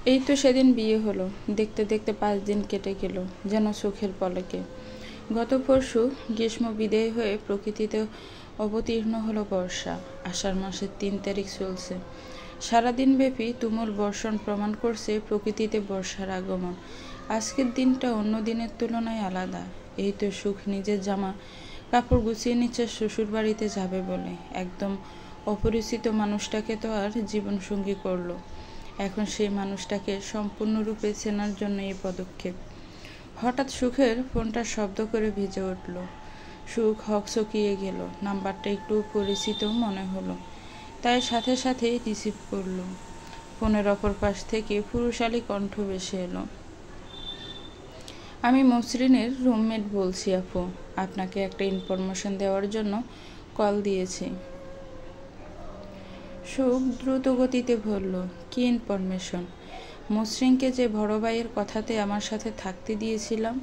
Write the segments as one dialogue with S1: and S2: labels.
S1: এই তো সেদিন বিয়ে হলো। দেখতে দেখতে 5 দিন কেটে গেল যেন চোখের পলকে। গত পরশু গ্রীষ্ম বিদায় হয়ে প্রকৃতিতে অবতীর্ণ হলো বর্ষা। আষাঢ় মাসের 3 তারিখ চলছে। সারাদিন ব্যাপী তুমুল বর্ষণ প্রমাণ করছে প্রকৃতিতে বর্ষার আগমন। আজকের দিনটা অন্য দিনের তুলনায় আলাদা। এই তো সুখ নিজের জামা কাপড় গুছিয়ে নিচ্ছে শ্বশুর বাড়িতে যাবে বলে। একদম অপরিচিত মানুষটাকে তো আর জীবনসঙ্গী করলো। এখন সেই মানুষটাকে সম্পূর্ণরূপে চেনার জন্য এই পদক্ষেপ। হঠাৎ সুখের ফোনটা শব্দ করে ভেজে উঠল। সুখ হকচকিয়ে গেল। নাম্বারটা একটু পরিচিত মনে হলো, তাই সাথে সাথেই রিসিভ করলো। ফোনের অপর পাশ থেকে পুরুষালী কণ্ঠ ভেসে এলো। আমি মসৃণের রুমমেট বলছি আপু, আপনাকে একটা ইনফরমেশন দেওয়ার জন্য কল দিয়েছি। সুখ দ্রুত গতিতে বলল, কি ইনফরমেশন? মসৃণকে যে বড় ভাইয়ের কথাতে আমার সাথে থাকতে দিয়েছিলাম,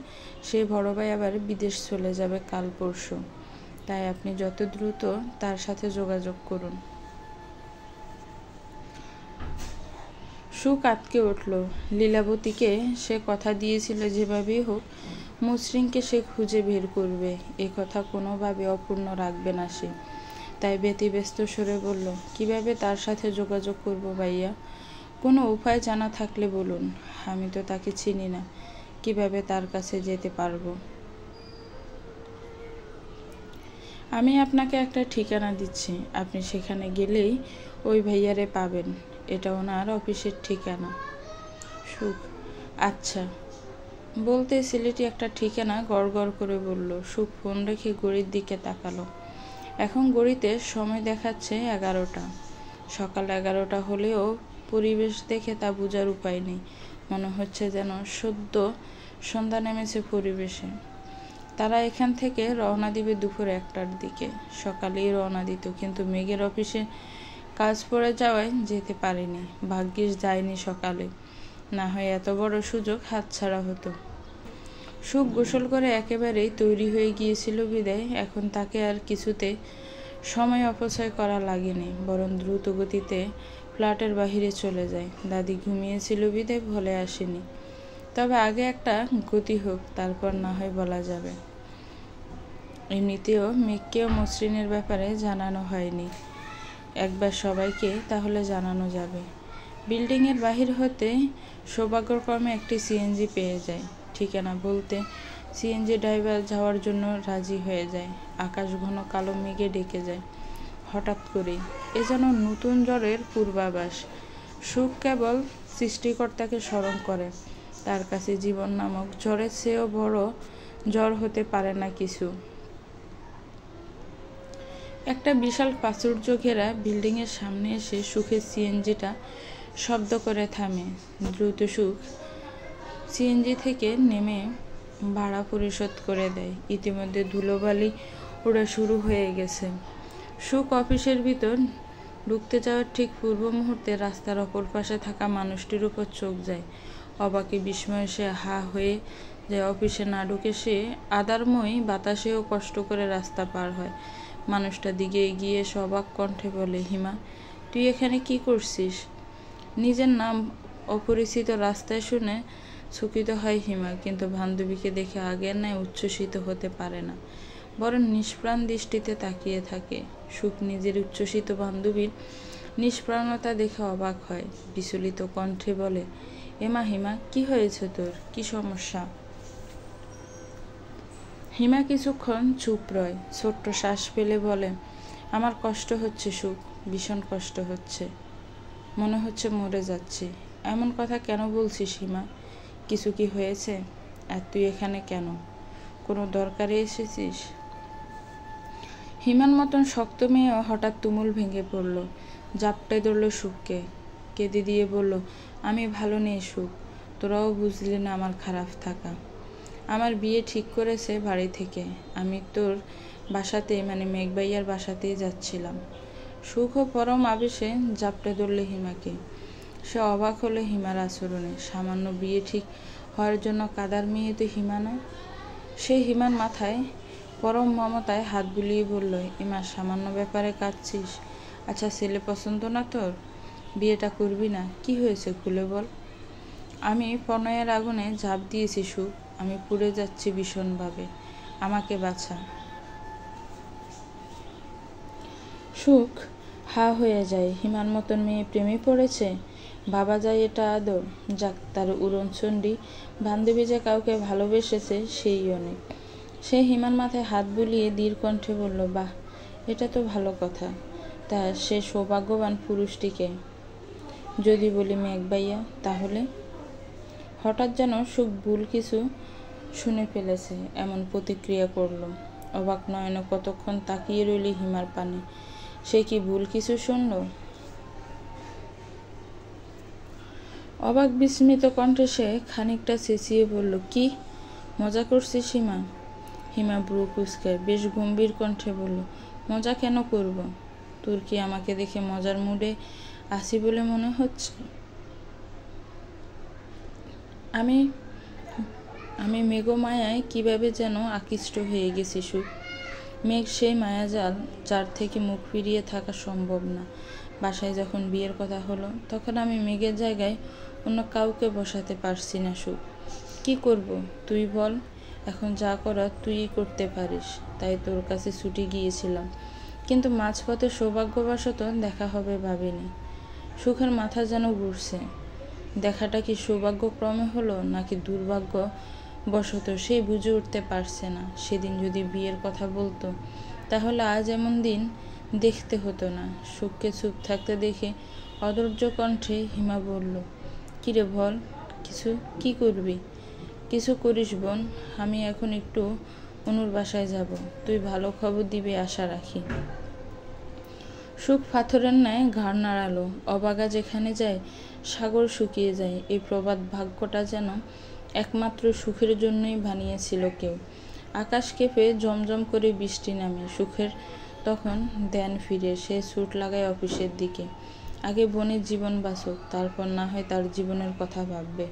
S1: সেই বড় ভাই আবার বিদেশ চলে যাবে কাল পরশু। তাই আপনি যত দ্রুত তার সাথে যোগাযোগ করুন। সুখ আটকে উঠল। লীলাবতীকে সে কথা দিয়েছিল যেভাবেই হোক মসৃণকে সে খুঁজে বের করবে, এ কথা কোনোভাবে অপূর্ণ রাখবে না সে। তাই ব্যতিব্যস্ত সুরে বলল, কিভাবে তার সাথে যোগাযোগ করব ভাইয়া? কোনো উপায় জানা থাকলে বলুন। আমি তো তাকে চিনি না, কিভাবে তার কাছে যেতে পারবো? আমি আপনাকে একটা ঠিকানা দিচ্ছি, আপনি সেখানে গেলেই ওই ভাইয়ারে পাবেন। এটা ওনার অফিসের ঠিকানা। সুখ, আচ্ছা। বলতে ছেলেটি একটা ঠিকানা গড়গড় করে বলল। সুখ ফোন রেখে ঘড়ির দিকে তাকালো। এখন ঘড়িতে সময় দেখাচ্ছে 11টা। সকাল 11টা হলেও পরিবেশ দেখে তা বোঝার উপায় নেই। মনে হচ্ছে যেন সদ্য সন্ধ্যা নেমেছে পরিবেশে। তারা এখান থেকে রওনা দিবে দুপুর 1টার দিকে। সকালেই রওনা দিত, কিন্তু মেঘের অফিসে কাজ পড়ে যাওয়ায় যেতে পারেনি। ভাগ্যিস যায়নি সকালে, না হয় এত বড় সুযোগ হাতছাড়া হতো। সুখ গোসল করে একেবারেই তৈরি হয়ে গিয়েছিল বিদায় এখন তাকে আর কিছুতে সময় অপচয় করা লাগেনি, বরং দ্রুত গতিতে ফ্ল্যাটের বাহিরে চলে যায়। দাদি ঘুমিয়েছিল বিদায় বলে আসেনি, তবে আগে একটা গতি হোক, তারপর না হয় বলা যাবে। এমনিতেও মেঘকেও মসৃণের ব্যাপারে জানানো হয়নি, একবার সবাইকে তাহলে জানানো যাবে। বিল্ডিংয়ের বাহির হতে সৌভাগ্যক্রমে একটি সিএনজি পেয়ে যায়। ঠিকানা বলতে সিএনজি ড্রাইভার যাওয়ার জন্য রাজি হয়ে যায়। আকাশ ঘন কালো মেঘে ডেকে যায় হঠাৎ করেই। এ যেন নতুন ঝড়ের পূর্বাভাস। সুখ কেবল সৃষ্টিকর্তাকে স্মরণ করে। তার কাছে জীবন নামক ঝড়ের চেয়েও বড় ঝড় হতে পারে না কিছু। একটা বিশাল প্রাচুর্য ঘেরা বিল্ডিংয়ের সামনে এসে সুখের সিএনজিটা শব্দ করে থামে। দ্রুত সুখ সিএনজি থেকে নেমে ভাড়া পরিশোধ করে দেয়। ইতিমধ্যে ধুলোবালি ওড়া শুরু হয়ে গেছে। সুখ অফিসের ভিতর ঢুকতে যাওয়ার ঠিক পূর্ব মুহূর্তে রাস্তার অপর পাশে থাকা মানুষটির উপর চোখ যায়। অবাকে বিস্ময়ে সে হা হয়ে যায়। অফিসে না ঢুকে সে আদারময়ী বাতাসেও কষ্ট করে রাস্তা পার হয়। মানুষটার দিকে এগিয়ে এসে অবাক কণ্ঠে বলে, হিমা, তুই এখানে কি করছিস? নিজের নাম অপরিচিত রাস্তায় শুনে চকিত হয় হিমা, কিন্তু বান্ধবীকে দেখে আগের ন্যায় উচ্ছ্বসিত হতে পারে না, বরং নিষ্প্রাণ দৃষ্টিতে তাকিয়ে থাকে। সুখ নিজের উচ্ছ্বসিত বান্ধবীর নিষ্প্রাণতা দেখে অবাক হয়। বিচলিত কণ্ঠে বলে, এমা হিমা, কি হয়েছে তোর? কি সমস্যা? হিমা কিছুক্ষণ চুপ রয়, ছোট্ট শ্বাস ফেলে বলে, আমার কষ্ট হচ্ছে সুখ, ভীষণ কষ্ট হচ্ছে। মনে হচ্ছে মরে যাচ্ছি। এমন কথা কেন বলছিস হিমা? কিছু কি হয়েছে? আর তুই এখানে কেন? কোনো দরকারে এসেছিস? হিমার মতন শক্ত মেয়েও হঠাৎ তুমুল ভেঙে পড়ল, জাপটে ধরল সুখকে, কেঁদে দিয়ে বলল, আমি ভালো নেই সুখ, তোরাও বুঝলি না আমার খারাপ থাকা। আমার বিয়ে ঠিক করেছে বাড়ি থেকে, আমি তোর বাসাতেই মানে মেঘভাইয়ার বাসাতেই যাচ্ছিলাম। সুখও পরম আবেশে জাপটে ধরলে হিমাকে। সে অবাক হলো হিমার আচরণে। সামান্য বিয়ে ঠিক হওয়ার জন্য কাদার মেয়ে তো হিমা না। সে হিমার মাথায় পরম মমতায় হাত বুলিয়ে বলল, হিমা, সামান্য ব্যাপারে কাঁদছিস? আচ্ছা, ছেলে পছন্দ না তোর? বিয়েটা করবি না? কি হয়েছে খুলে বল। আমি প্রণয়ের আগুনে ঝাঁপ দিয়েছি সুখ, আমি পুড়ে যাচ্ছি ভীষণভাবে, আমাকে বাঁচা। সুখ হা হয়ে যায়। হিমার মতন মেয়ে প্রেমে পড়েছে, ভাবা যায় এটা আদর? যাক, তার উড়নচণ্ডী বান্ধবী যে কাউকে ভালোবেসেছে সেই অনেক। সে হিমার মাথায় হাত বুলিয়ে দৃঢ় কণ্ঠে বলল, বাহ, এটা তো ভালো কথা। তা সে সৌভাগ্যবান পুরুষটিকে যদি বলি মেঘ ভাইয়া, তাহলে? হঠাৎ যেন সুখ ভুল কিছু শুনে ফেলেছে এমন প্রতিক্রিয়া করল। অবাক নয়নে কতক্ষণ তাকিয়ে রইল হিমার পানে। সে কি ভুল কিছু শুনল? অবাক বিস্মিত কণ্ঠে সে খানিকটা চেঁচিয়ে বলল, কি মজা করছিস হিমা? হিমা ব্রু কুঁচকায় বেশ গম্ভীর কণ্ঠে বলল, মজা কেন করব? তোর কি আমাকে দেখে মজার মুডে আসি বলে মনে হচ্ছে? আমি আমি মেঘমায়ায় কিভাবে যেন আকৃষ্ট হয়ে গেছি সুখ। মেঘ সেই মায়াজাল যার থেকে মুখ ফিরিয়ে থাকা সম্ভব না। বাসায় যখন বিয়ের কথা হলো তখন আমি মেঘের জায়গায় অন্য কাউকে বসাতে পারছি না সুখ। কি করব তুই বল? এখন যা করার তুই করতে পারিস, তাই তোর কাছে ছুটি গিয়েছিলাম, কিন্তু মাঝপথে সৌভাগ্যবশত দেখা হবে ভাবিনি। সুখের মাথা যেন ঘুরছে। দেখাটা কি সৌভাগ্যক্রমে হলো নাকি দুর্ভাগ্য বশত সে বুঝে উঠতে পারছে না। সেদিন যদি বিয়ের কথা বলতো তাহলে আজ এমন দিন দেখতে হতো না। সুখকে চুপ থাকতে দেখে অধৈর্য কণ্ঠে হিমা বলল, কিরে বল, কি করবি? কিছু করিস বোন, আমি এখন একটু অনুর বাসায় যাব, তুই ভালো খবর দিবি আশা রাখি। সুখ পাথরের ন্যায় ঘাড় নাড়ালো। অবাগা যেখানে যায় সাগর শুকিয়ে যায়, এই প্রবাদ ভাগ্যটা যেন একমাত্র সুখের জন্যই বানিয়েছিল কেউ। আকাশ কেঁপে জমজম করে বৃষ্টি নামে। সুখের তখন ধ্যান ফিরে। সে ছুট লাগায় অফিসের দিকে। আগে বোনের জীবন বাঁচুক, তারপর না হয় তার জীবনের কথা ভাববে।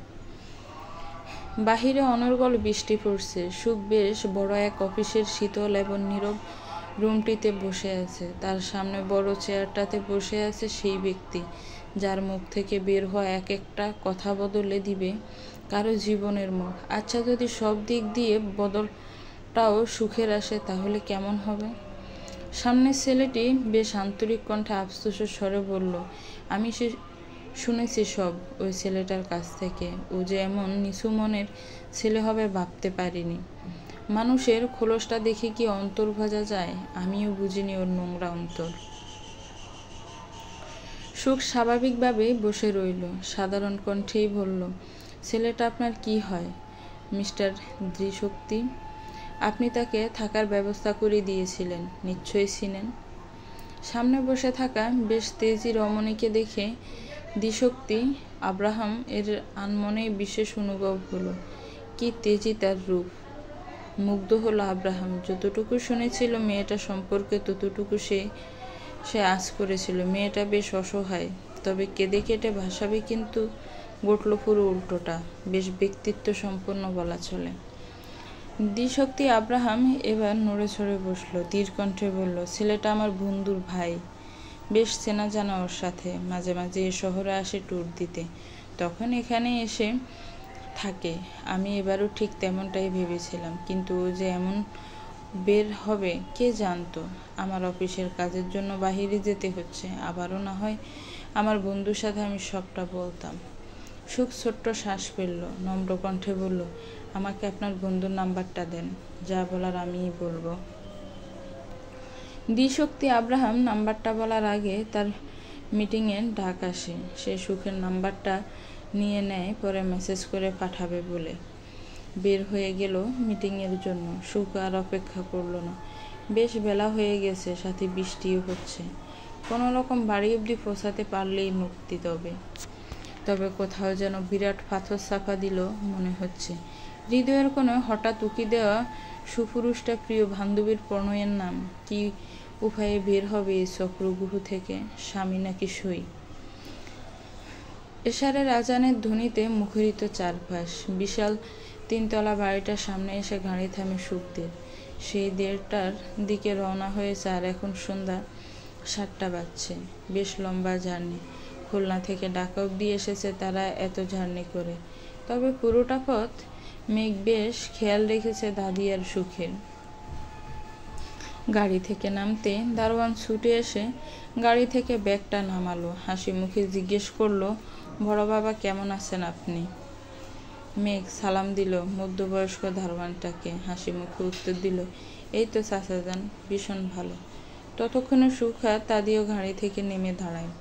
S1: বাহিরে অনর্গল বৃষ্টি পড়ছে। সুখ বেশ বড় এক অফিসের শীতল এবং নীরব রুমটিতে বসে আছে। তার সামনে বড় চেয়ারটাতে বসে আছে সেই ব্যক্তি যার মুখ থেকে বের হওয়া এক একটা কথা বদলে দিবে কারো জীবনের মোড়। আচ্ছা, যদি সব দিক দিয়ে বদলটাও সুখের আসে তাহলে কেমন হবে? সামনের ছেলেটি বেশ আন্তরিক কণ্ঠে আফসোসের স্বরে বলল, আমি শুনেছি সব ওই ছেলেটার কাছ থেকে। ও যে এমন নিচু মনের ছেলে হবে ভাবতে পারিনি। মানুষের খোলসটা দেখে কি অন্তর ভাজা যায়? আমিও বুঝিনি ওর নোংরা অন্তর। সুখ স্বাভাবিকভাবেই বসে রইল। সাধারণ কণ্ঠেই বলল, ছেলেটা আপনার কি হয় মিস্টার ধীশক্তি? আপনি তাকে থাকার ব্যবস্থা করে দিয়েছিলেন, নিশ্চয়ই ছিলেন। সামনে বসে থাকা বেশ তেজি রমণীকে দেখে ধীশক্তি আব্রাহাম এর আনমনে বিশেষ অনুভব হলো। কি তেজি তার রূপ! মুগ্ধ হলো আব্রাহাম। যতটুকু শুনেছিল মেয়েটা সম্পর্কে ততটুকু সে আঁচ করেছিল। মেয়েটা বেশ অসহায়, তবে কেঁদে কেটে ভাসাবে, কিন্তু ঘটল পুরো উল্টোটা। বেশ ব্যক্তিত্ব সম্পন্ন বলা চলে। ধীশক্তি আব্রাহাম এবার নড়ে চড়ে বসলো। দৃঢ় কণ্ঠে বলল, ছেলেটা আমার বন্ধুর ভাই। বেশ চেনা জানা ওর সাথে। মাঝে মাঝে এ শহরে আসে ট্যুর দিতে, তখন এখানে এসে থাকে। আমি এবারও ঠিক তেমনটাই ভেবেছিলাম, কিন্তু ও যে এমন বের হবে কে জানতো। আমার অফিসের কাজের জন্য বাহিরে যেতে হচ্ছে, আবারও না হয় আমার বন্ধুর সাথে আমি সবটা বলতাম। সুখ ছোট্ট শ্বাস ফেলল, নম্র কণ্ঠে বলল, আমাকে আপনার বন্ধুর নাম্বারটা দেন, যা বলার আমিই বলবো। ধীশক্তি আব্রাহাম নাম্বারটা বলার আগে তার মিটিংয়ের ডাক আসে। সে সুখের নাম্বারটা নিয়ে নেয়, পরে মেসেজ করে পাঠাবে বলে বের হয়ে গেল মিটিংয়ের জন্য। সুখ আর অপেক্ষা করলো না। বেশ বেলা হয়ে গেছে, সাথে বৃষ্টিও হচ্ছে। কোনো রকম বাড়ি অবধি পৌঁছাতে পারলেই মুক্তি। তবে কোথাও যেন বিরাট পাথর চাপা দিল মনে হচ্ছে। হৃদয়ের কোণে হঠাৎ উকি দেওয়া সুপুরুষটা প্রিয় বান্ধবীর প্রণয়ের নাম। কি উপায়ে বের হবে এই চক্রগুহ থেকে? স্বামী নাকি সই? এশারের আজানের ধ্বনিতে মুখরিত চারপাশ। বিশাল 3 তলা বাড়িটার সামনে এসে গাড়ি থামে সুখদের। সেই 1:30টার দিকে রওনা হয়েছে, আর এখন সন্ধ্যা 7টা বাজছে। বেশ লম্বা জার্নি। খুলনা থেকে ঢাকা অবধি এসেছে তারা এত জার্নি করে। তবে পুরোটা পথ মেঘ বেশ খেয়াল রেখেছে দাদি আর সুখের। গাড়ি থেকে নামতে দারোয়ান ছুটে এসে গাড়ি থেকে ব্যাগটা নামালো, হাসি মুখে জিজ্ঞেস করলো, বড় বাবা কেমন আছেন আপনি? মেঘ সালাম দিল মধ্যবয়স্ক দারোয়ানটাকে, হাসি মুখে উত্তর দিল, এই তো চাচাজান, ভীষণ ভালো। ততক্ষণে সুখ আর দাদিও গাড়ি থেকে নেমে দাঁড়ায়।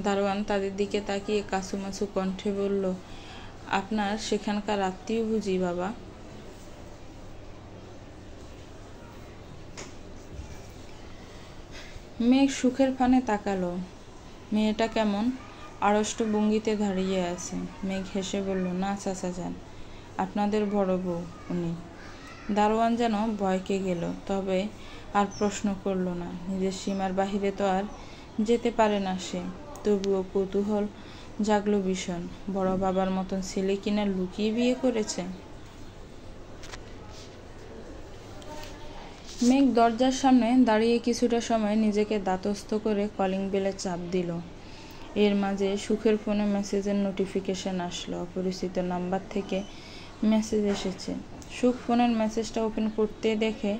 S1: দারোয়ান তাদের দিকে তাকিয়ে কাছুমাছু কণ্ঠে বলল, আপনার সেখানকার আত্মীয় বুঝি বাবা? মেঘ সুখের পানে তাকালো। মেয়েটা কেমন আড়ষ্ট ভঙ্গিতে দাঁড়িয়ে আছে। মেঘ হেসে বলল, না চাচাজান, আপনাদের বড় বউ উনি। দারোয়ান যেন ভয়কে গেল, তবে আর প্রশ্ন করল না। নিজের সীমার বাহিরে তো আর যেতে পারে না সে। তবুও কৌতূহল জাগলো ভীষণ। বড় বাবার মতন ছেলে কিনা লুকিয়ে বিয়ে করেছে। মেঘ দরজার সামনে দাঁড়িয়ে কিছুটা সময় নিজেকে ধাতস্থ করে কলিং বেলে চাপ দিল। এর মাঝে সুখের ফোনে মেসেজের নোটিফিকেশন আসলো। অপরিচিত নাম্বার থেকে মেসেজ এসেছে। সুখ ফোনের মেসেজটা ওপেন করতে দেখে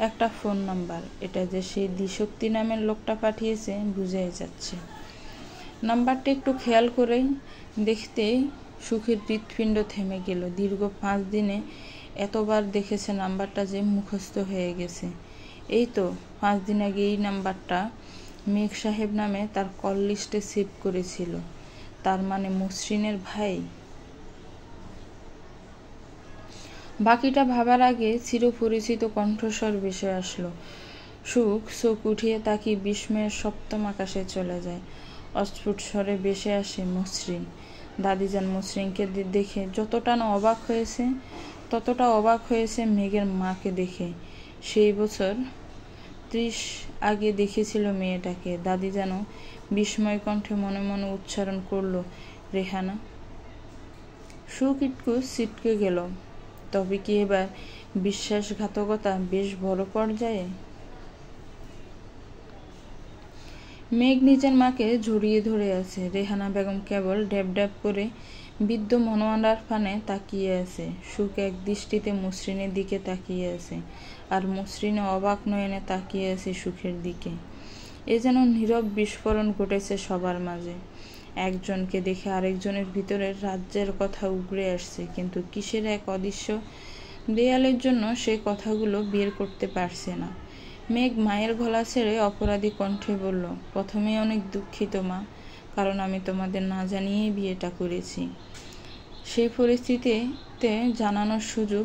S1: একটা ফোন নাম্বার। এটা যে সেই দ্বিশক্তি নামের লোকটা পাঠিয়েছে বুঝেই যাচ্ছে। নাম্বারটা একটু খেয়াল করেই দেখতেই সুখের হৃৎপিণ্ড থেমে গেল। দীর্ঘ 5 দিনে এতবার দেখেছে নাম্বারটা যে মুখস্থ হয়ে গেছে। এই তো 5 দিন আগে এই নাম্বারটা মেঘ সাহেব নামে তার কল লিস্টে সেভ করেছিল। তার মানে মসৃণের ভাই। বাকিটা ভাবার আগে চিরপরিচিত কণ্ঠস্বর ভেসে আসলো। সুখ চোখ উঠিয়ে তাকিয়ে বিস্ময়ের সপ্তম আকাশে চলে যায়। অস্ফুট স্বরে ভেসে আসে মসৃণ। দাদিজান মসৃণকে দেখে যতটা না অবাক হয়েছে, ততটা অবাক হয়েছে মেঘের মাকে দেখে। সেই বছর 30 আগে দেখেছিল মেয়েটাকে। দাদি যেন বিস্ময় কণ্ঠে মনে মনে উচ্চারণ করলো, রেহানা। সুখ একটু ছিটকে গেল। তবে কি এবার বিশ্বাসঘাতকতা বেশ বড় পর্যায়ে? মেঘ নিজের মাকে জড়িয়ে ধরে আছে। রেহানা বেগম কেবল ড্যাব ড্যাব করে বৃদ্ধ মনোয়ারার পানে তাকিয়ে আছে। সুখ এক দৃষ্টিতে মসৃণের দিকে তাকিয়ে আছে, আর মসৃণে অবাক নয়নে তাকিয়ে আছে সুখের দিকে। এ যেন নীরব বিস্ফোরণ ঘটেছে সবার মাঝে। একজনকে দেখে আরেকজনের ভিতরের রাজ্যের কথা উগড়ে আসছে, কিন্তু কিসের এক অদৃশ্য দেয়ালের জন্য সে কথাগুলো বের করতে পারছে না। মেঘ মায়ের গলা ছেড়ে অপরাধী কণ্ঠে বলল, প্রথমে অনেক দুঃখিত মা, কারণ আমি তোমাদের না জানিয়েই বিয়েটা করেছি। সেই পরিস্থিতিতে জানানোর সুযোগ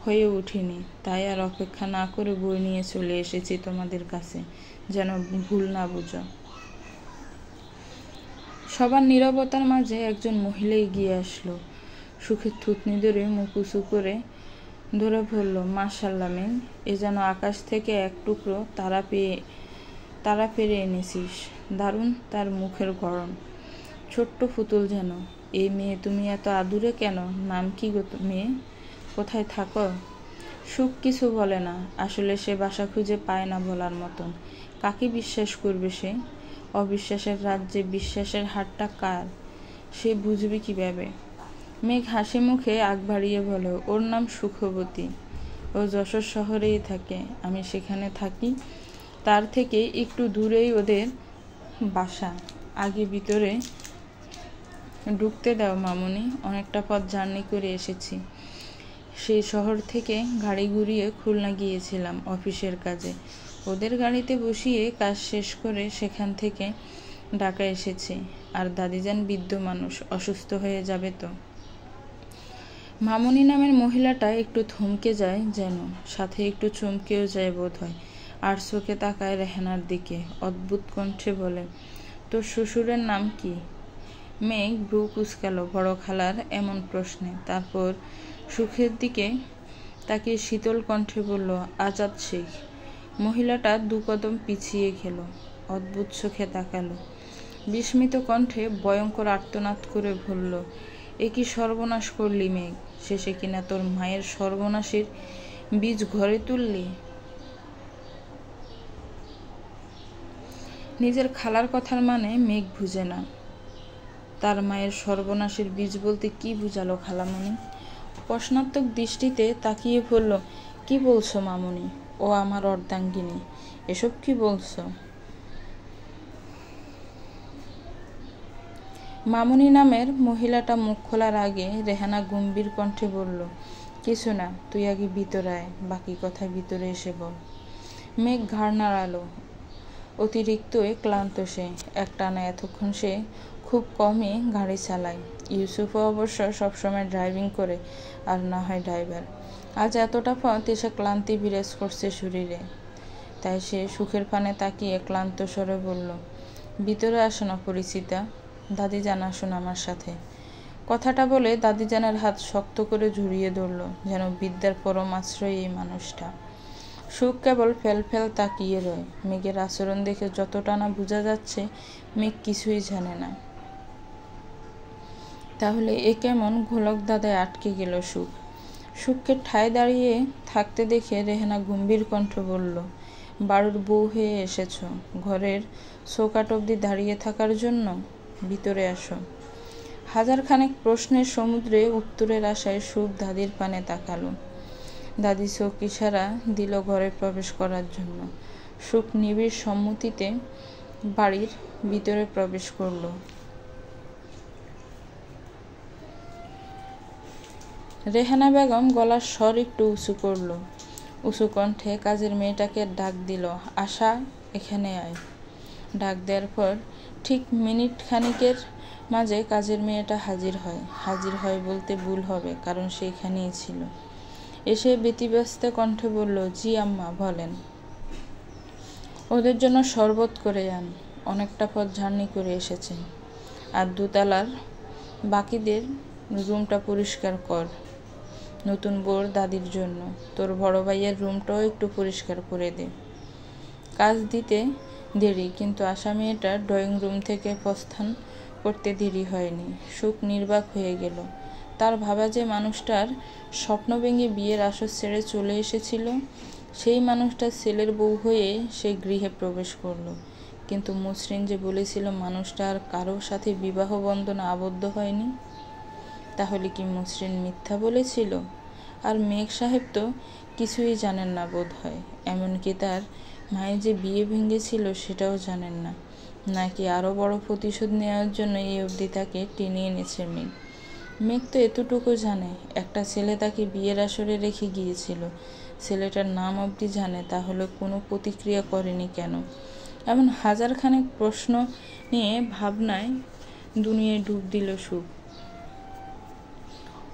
S1: হয়ে ওঠেনি, তাই আর অপেক্ষা না করে বই নিয়ে চলে এসেছি তোমাদের কাছে, যেন ভুল না বুঝো। সবার নীরবতার মাঝে একজন মহিলা এগিয়ে আসলো। সুখের থুতনি ধরে মুখ উঁচু করে ধরে বলল, মাশাআল্লাহ মেঘ, এ যেন আকাশ থেকে এক টুকরো তারা পেরে এনেছিস। দারুণ তার মুখের গড়ন, ছোট্ট পুতুল যেন। এই মেয়ে, তুমি এত আদুরে কেন? নাম কি গো মেয়ে? কোথায় থাকো? সুখ কিছু বলে না। আসলে সে বাসা খুঁজে পায় না বলার মতন। কাকে বিশ্বাস করবে সে? অবিশ্বাসের রাজ্যে বিশ্বাসের হারটা কার, সে বুঝবে কিভাবে? মেঘ হাসি মুখে আগ বাড়িয়ে বলে, ওর নাম সুখবতী। ও যশোর শহরেই থাকে, আমি সেখানে থাকি। তার থেকে একটু দূরেই ওদের বাসা। আগে ভিতরে ঢুকতে দাও মামুনি, অনেকটা পথ জার্নি করে এসেছি। সেই শহর থেকে গাড়ি ঘুরিয়ে খুলনা গিয়েছিলাম অফিসের কাজে। ওদের গাড়িতে বসিয়ে কাজ শেষ করে সেখান থেকে ঢাকা এসেছি। আর দাদিজান বৃদ্ধ মানুষ, অসুস্থ হয়ে যাবে তো। মামুনি নামের মহিলাটা একটু থমকে যায় যেন, সাথে একটু চমকেও যায় বোধ হয়, আর চোখে তাকায় রেহানার দিকে। অদ্ভুত কণ্ঠে বলে, তোর শ্বশুরের নাম কি? মেঘ ভ্রু কুঁচকাল বড় খালার এমন প্রশ্নে। তারপর সুখের দিকে তাকে শীতল কণ্ঠে বলল, আজাদ শেখ। মহিলাটা 2 কদম পিছিয়ে গেল, অদ্ভুত চোখে তাকালো। বিস্মিত কণ্ঠে ভয়ঙ্কর আর্তনাদ করে বলল, এ কি সর্বনাশ করলি মেঘ? শেষে কিনা তোর মায়ের সর্বনাশের বীজ ঘরে তুললি? নিজের খালার কথার মানে মেঘ বুঝে না। তার মায়ের সর্বনাশের বীজ বলতে কি বুঝালো খালামণি? প্রশ্নাত্মক দৃষ্টিতে তাকিয়ে বলল, কি বলছো মামুনি? ও আমার অর্ধাঙ্গিনী, এসব কি বলছো? মামুনি নামের মহিলাটা মুখ খোলার আগে রেহানা গম্ভীর কণ্ঠে বলল, কিছু না, তুই আগে ভিতরে আয়, বাকি কথা ভিতরে এসে বল। মেঘ ঘাড় নাড়ালো। অতিরিক্ত ক্লান্ত সে। একটানা এতক্ষণ সে খুব কমই গাড়ি চালায়। ইউসুফও অবশ্য সবসময় ড্রাইভিং করে, আর না হয় ড্রাইভার। আজ এতটা পথ এসে ক্লান্তি বিরাজ করছে শরীরে। তাই সে সুখের পানে তাকিয়ে ক্লান্ত স্বরে বলল, ভিতরে আসো না পরিচিতা, দাদিজান আসুন আমার সাথে। কথাটা বলে দাদিজানের হাত শক্ত করে জড়িয়ে ধরল, যেন বিদ্যার পরম আশ্রয় এই মানুষটা। সুখ কেবল ফেল তাকিয়ে রয়। মেঘের আচরণ দেখে যতটা না বোঝা যাচ্ছে মেঘ কিছুই জানে না। তাহলে এ কেমন ঘোলক দাদায় আটকে গেল সুখকে ঠায় দাঁড়িয়ে থাকতে দেখে রেহানা গম্ভীর কণ্ঠ বলল, বাড়ির বউ হয়ে এসেছ, ঘরের চৌকাঠ অবধি দাঁড়িয়ে থাকার জন্য? ভিতরে আসো। হাজারখানেক প্রশ্নের সমুদ্রে উত্তরের আশায় সুখ দাদির পানে তাকালো। দাদি চোখ ইশারা দিল ঘরে প্রবেশ করার জন্য। সুখ নিবিড় সম্মতিতে বাড়ির ভিতরে প্রবেশ করল। রেহানা বেগম গলার স্বর একটু উঁচু করল। উঁচু কণ্ঠে কাজের মেয়েটাকে ডাক দিল, আশা, এখানে আয়। ডাক দেওয়ার পর ঠিক মিনিট খানিকের মাঝে কাজের মেয়েটা হাজির হয় বলতে ভুল হবে, কারণ সে এখানেই ছিল। এসে ব্যতিব্যস্ত কণ্ঠে বলল, জি আম্মা, বলেন। ওদের জন্য শরবত করে আন, অনেকটা পথ জার্নি করে এসেছে। আর দোতলার বাকিদের রুমটা পরিষ্কার কর, নতুন বউর দাদির জন্য। তোর বড় ভাইয়ের রুমটাও একটু পরিষ্কার করে দে। কাজ দিতে দেরি, কিন্তু আশা মেয়েটার ড্রয়িং রুম থেকে প্রস্থান করতে দেরি হয়নি। সুখ নির্বাক হয়ে গেল। তার ভাবা যে মানুষটার স্বপ্ন ভেঙে বিয়ের আসর ছেড়ে চলে এসেছিল, সেই মানুষটা ছেলের বউ হয়ে সে গৃহে প্রবেশ করল। কিন্তু মসৃণ যে বলেছিল মানুষটা আর কারোর সাথে বিবাহ বন্ধনে আবদ্ধ হয়নি, তাহলে কি মসৃণ মিথ্যা বলেছিল? আর মেঘ সাহেব তো কিছুই জানেন না বোধ হয়। এমনকি তার মায়ের যে বিয়ে ভেঙেছিল সেটাও জানেন না। নাকি আরও বড় প্রতিশোধ নেওয়ার জন্য এই অবধি তাকে টেনে এনেছে মেঘ তো এতটুকু জানে, একটা ছেলে তাকে বিয়ের আসরে রেখে গিয়েছিল। ছেলেটার নাম অবধি জানে, তাহলে কোনো প্রতিক্রিয়া করেনি কেন? এমন হাজারখানেক প্রশ্ন নিয়ে ভাবনায় দুনিয়ায় ডুব দিল সুখ।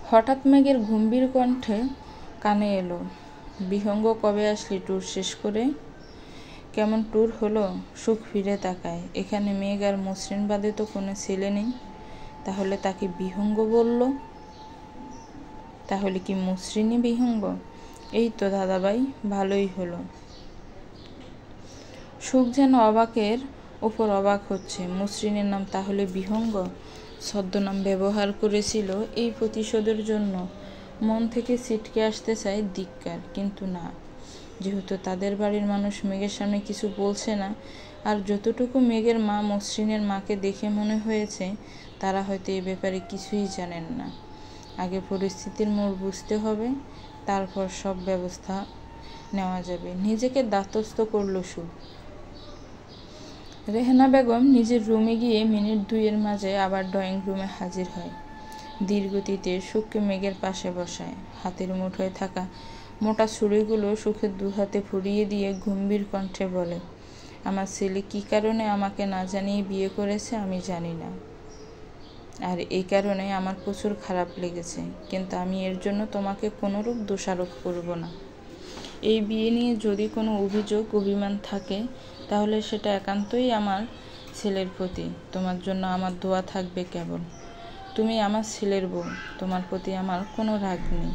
S1: হঠাৎ মেঘের গম্ভীর কণ্ঠে কানে এলো, বিহঙ্গ, কবে আসলি ট্যুর শেষ করে? কেমন ট্যুর হলো? সুখ ফিরে তাকায়। এখানে মেঘ আর মসৃণ বাদে তো কোনো ছেলে নেই। তাহলে তাকে বিহঙ্গ বলল? তাহলে কি মসৃণই বিহঙ্গ? এই তো দাদাভাই, ভালোই হলো। সুখ যেন অবাকের ওপর অবাক হচ্ছে। মসৃণের নাম তাহলে বিহঙ্গ? ছদ্মনাম ব্যবহার করেছিল এই প্রতিশোধের জন্য। মন থেকে ছিটকে আসতে চায় ধিক্কার, কিন্তু না, যেহেতু তাদের বাড়ির মানুষ মেঘের সামনে কিছু বলছে না, আর যতটুকু মেঘের মা মসৃণের মাকে দেখে মনে হয়েছে তারা হয়তো এ ব্যাপারে কিছুই জানেন না। আগে পরিস্থিতির মোড় বুঝতে হবে, তারপর সব ব্যবস্থা নেওয়া যাবে। নিজেকে দাতস্থ করল সুখ। রেহানা বেগম নিজের রুমে গিয়ে মিনিট দুইয়ের মাঝে আবার ড্রয়িং রুমে হাজির হয়। ধীরগতিতে সুখকে মেঘের পাশে বসায়। হাতের মুঠোয় থাকা মোটা ছুরিগুলো সুখের দুহাতে ফুরিয়ে দিয়ে গম্ভীর কণ্ঠে বলে, আমার ছেলে কী কারণে আমাকে না জানিয়ে বিয়ে করেছে আমি জানি না, আর এই কারণে আমার প্রচুর খারাপ লেগেছে, কিন্তু আমি এর জন্য তোমাকে কোনোরূপ দোষারোপ করব না। এই বিয়ে নিয়ে যদি কোনো অভিমান থাকে, তাহলে সেটা একান্তই আমার ছেলের প্রতি। তোমার জন্য আমার দোয়া থাকবে কেবল। তুমি আমার ছেলের বউ, তোমার প্রতি আমার কোনো রাগ নেই।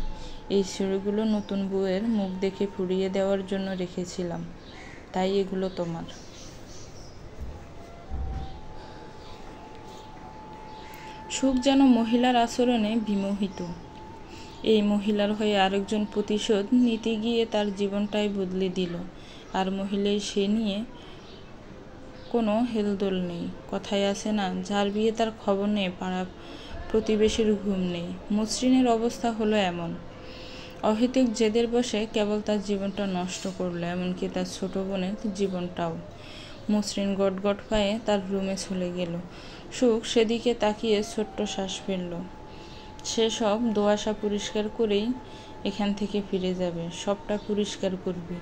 S1: এই ছুরিগুলো নতুন বউয়ের মুখ দেখে পুড়িয়ে দেওয়ার জন্য রেখেছিলাম, তাই এগুলো তোমার। সুখ যেন মহিলার আচরণে বিমোহিত। এই মহিলার হয়ে আরেকজন প্রতিশোধ নিতে গিয়ে তার জীবনটাই বদলে দিল। আর মহিলাই সে নিয়ে কোনো হেলদোল নেই। কথায় আছে না, যার বিয়ে তার খবর নেই, পাড়া প্রতিবেশীর ঘুম নেই। মসৃণের অবস্থা হলো এমন। অহেতুক জেদের বসে কেবল তার জীবনটা নষ্ট করলো, এমনকি তার ছোট বোনের জীবনটাও। মসৃণ গটগট পায়ে তার রুমে চলে গেল। সুখ সেদিকে তাকিয়ে ছোট্ট শ্বাস ফেলল। সে সব দোআশা পরিষ্কার করেই এখান থেকে ফিরে যাবে, সবটা পরিষ্কার করবে।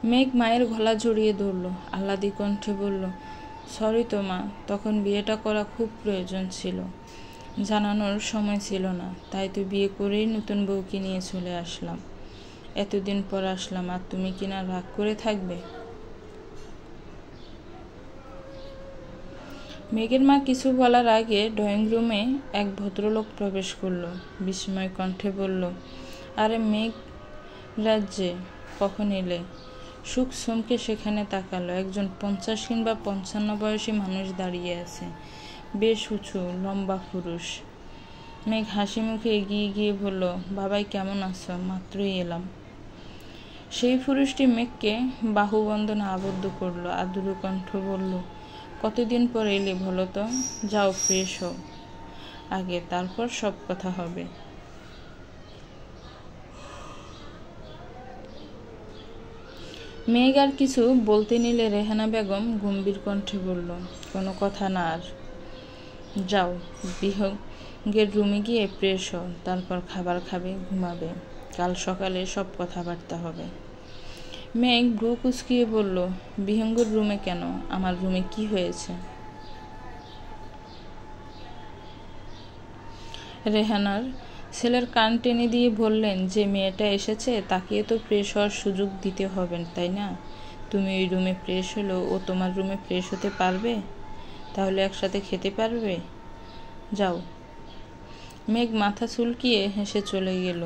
S1: মেঘ মায়ের গলা জড়িয়ে ধরল, আহ্লাদি কণ্ঠে বলল, সরি তো মা, তখন বিয়েটা করা খুব প্রয়োজন ছিল, জানানোর সময় ছিল না, তাই তো বিয়ে করেই নতুন বউকে নিয়ে চলে আসলাম। এতদিন পর আসলাম, আর তুমি কিনা রাগ করে থাকবে? মেঘের মা কিছু বলার আগে ড্রয়িং রুমে এক ভদ্রলোক প্রবেশ করলো। বিস্ময় কণ্ঠে বলল, আরে মেঘ রাজ্যে কখন এলে? সুখ চমকে সেখানে তাকালো। একজন 50 কিংবা 55 বয়সী মানুষ দাঁড়িয়ে আছে, বেশ উঁচু লম্বা পুরুষ। মেঘ হাসি মুখে এগিয়ে গিয়ে বলল, বাবাই কেমন আছো? মাত্রই এলাম। সেই পুরুষটি মেঘকে বাহুবন্ধনে আবদ্ধ করলো, আদুরে কণ্ঠ বলল, কতদিন পর এলে বলো তো? যাও ফ্রেশ হও আগে, তারপর সব কথা হবে। মেঘ আর কিছু বলতে নিলে রেহানা বেগম গম্ভীর কণ্ঠে বলল, কোনো কথা না, আর যাও বিহঙ্গের রুমে গিয়ে ফ্রেশ হও, তারপর খাবার খাবে, ঘুমাবে, কাল সকালে সব কথাবার্তা হবে। মেঘ ভ্রু কুঁচকিয়ে বলল, বিহঙ্গের রুমে কেন? আমার রুমে কি হয়েছে? রেহানার ছেলের কান টেনে দিয়ে বললেন, যে মেয়েটা এসেছে তাকে তো ফ্রেশ হওয়ার সুযোগ দিতে হবে, তাই না? তুমি ওই রুমে ফ্রেশ হলেও ও তোমার রুমে ফ্রেশ হতে পারবে? তাহলে একসাথে খেতে পারবে? যাও। মেঘ মাথা চুলকিয়ে হেসে চলে গেল।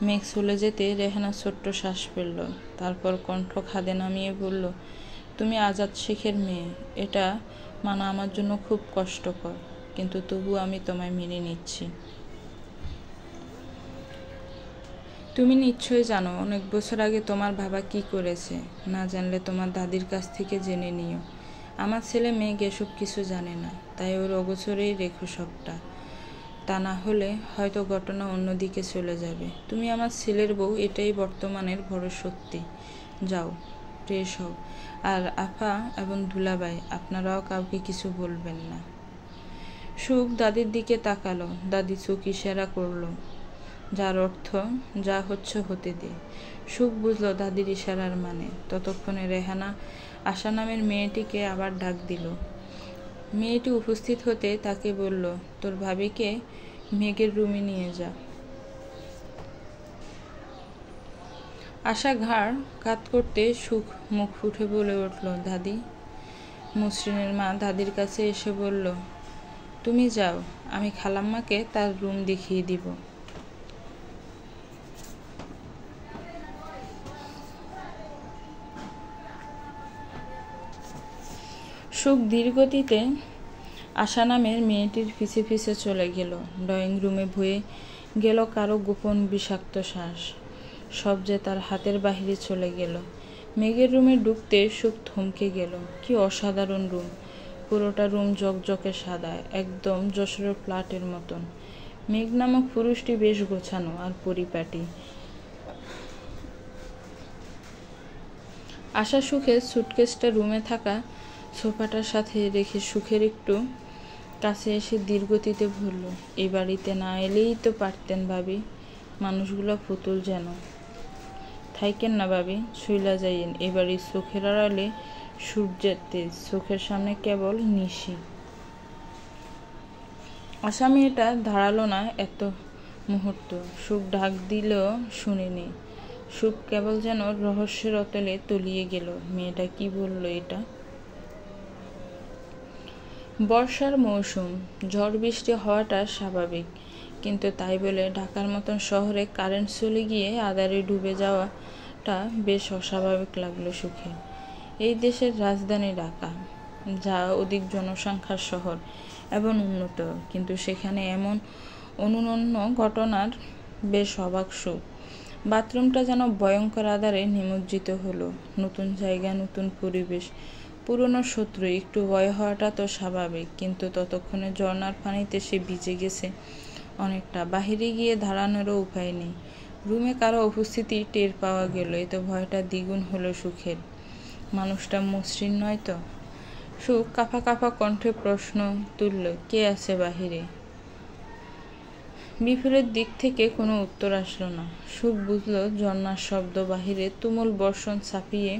S1: মেঘ চলে যেতে রেহানা ছোট্ট শ্বাস ফেলল, তারপর কণ্ঠ খাদে নামিয়ে বলল, তুমি আজাদ শেখের মেয়ে, এটা মানা আমার জন্য খুব কষ্টকর, কিন্তু তবু আমি তোমায় মেনে নিচ্ছি। তুমি নিশ্চয়ই জানো অনেক বছর আগে তোমার বাবা কি করেছে। না জানলে তোমার দাদির কাছ থেকে জেনে নিও। আমার ছেলে মেঘ এসব কিছু জানে না, তাই ওর অগোচরেই রেখো সবটা। তা না হলে হয়তো ঘটনা অন্যদিকে চলে যাবে। তুমি আমার ছেলের বউ, এটাই বর্তমানের বড় সত্যি। যাও, ফ্রেশ হও। আর আফা এবং দুলাভাই, আপনারাও কাউকে কিছু বলবেন না। সুখ দাদির দিকে তাকালো। দাদি চোখ ইশারা করলো, যার অর্থ যা হচ্ছে হতে দে। সুখ বুঝল দাদির ইশারার মানে। ততক্ষণে রেহানা আশা নামের মেয়েটিকে আবার ডাক দিল। মেয়েটি উপস্থিত হতে তাকে বলল, তোর ভাবিকে মেঘের রুমে নিয়ে যা। আশা ঘাড় কাত করতে সুখ মুখ ফুটে বলে উঠল, দাদি। মসৃণের মা দাদির কাছে এসে বলল, তুমি যাও, আমি খালাম্মাকে তার রুম দেখিয়ে দিব। সুখ ধীরগতিতে আশা নামের মেয়েটির পিছে পিছে চলে গেল। ড্রয়িং রুমে বয়ে গেল কারো গোপন বিষাক্ত শ্বাস। সব যে তার হাতের বাহিরে চলে গেল। মেঘের রুমে ঢুকতে সুখ থমকে গেল। কি অসাধারণ রুম! পুরোটা রুম জকজকে সাদা, একদম যশোরের ফ্ল্যাটের মতন। মেঘ নামক পুরুষটি বেশ গোছানো আর পরিপাটি। আশা সুখের সুটকেসটা রুমে থাকা সোফাটার সাথে রেখে সুখের একটু কাছে এসে ধীরগতিতে বলল, এই বাড়িতে না এলেই তো পারতেন ভাবি, মানুষগুলো পুতুল যেন। থাইকেন না ভাবি, শুইলা যাইয়েন। এ বাড়ির চোখের আড়ালে সূর্যের তেজ, চোখের সামনে কেবল নিশি। আশা মেয়েটা দাঁড়ালো না এত মুহূর্ত। সুখ ডাক দিলেও শুনিনি। সুখ কেবল যেন রহস্যের অতলে তলিয়ে গেল। মেয়েটা কি বলল এটা? বর্ষার মৌসুম, ঝড় বৃষ্টি হওয়াটা স্বাভাবিক, কিন্তু তাই বলে ঢাকার মতন শহরে কারেন্ট চলে গিয়ে আঁধারে ডুবে যাওয়াটা বেশ অস্বাভাবিক লাগলো সুখে। এই দেশের রাজধানী ঢাকা, যা অধিক জনসংখ্যার শহর এবং উন্নত, কিন্তু সেখানে এমন অনন্য ঘটনার বেশ অবাক সুখ। বাথরুমটা যেন ভয়ঙ্কর আঁধারে নিমজ্জিত হলো। নতুন জায়গা, নতুন পরিবেশ, পুরনো শত্রু, একটু ভয় হওয়াটা তো স্বাভাবিক, কিন্তু ততক্ষণে ঝর্ণার পানিতে সে ভিজে গেছে অনেকটা। বাহিরে গিয়ে দাঁড়ানোরও উপায় নেই। রুমে কারো উপস্থিতি টের পাওয়া গেল, এতে ভয়টা দ্বিগুণ হলো সুখের। মানুষটা মসৃণ নয় তো? সুখ কাঁপা কাঁপা কণ্ঠে প্রশ্ন তুলল, কে আছে বাহিরে? বিপরীত দিক থেকে কোনো উত্তর আসলো না। সুখ বুঝল ঝর্ণার শব্দ, বাহিরে তুমুল বর্ষণ ছাপিয়ে।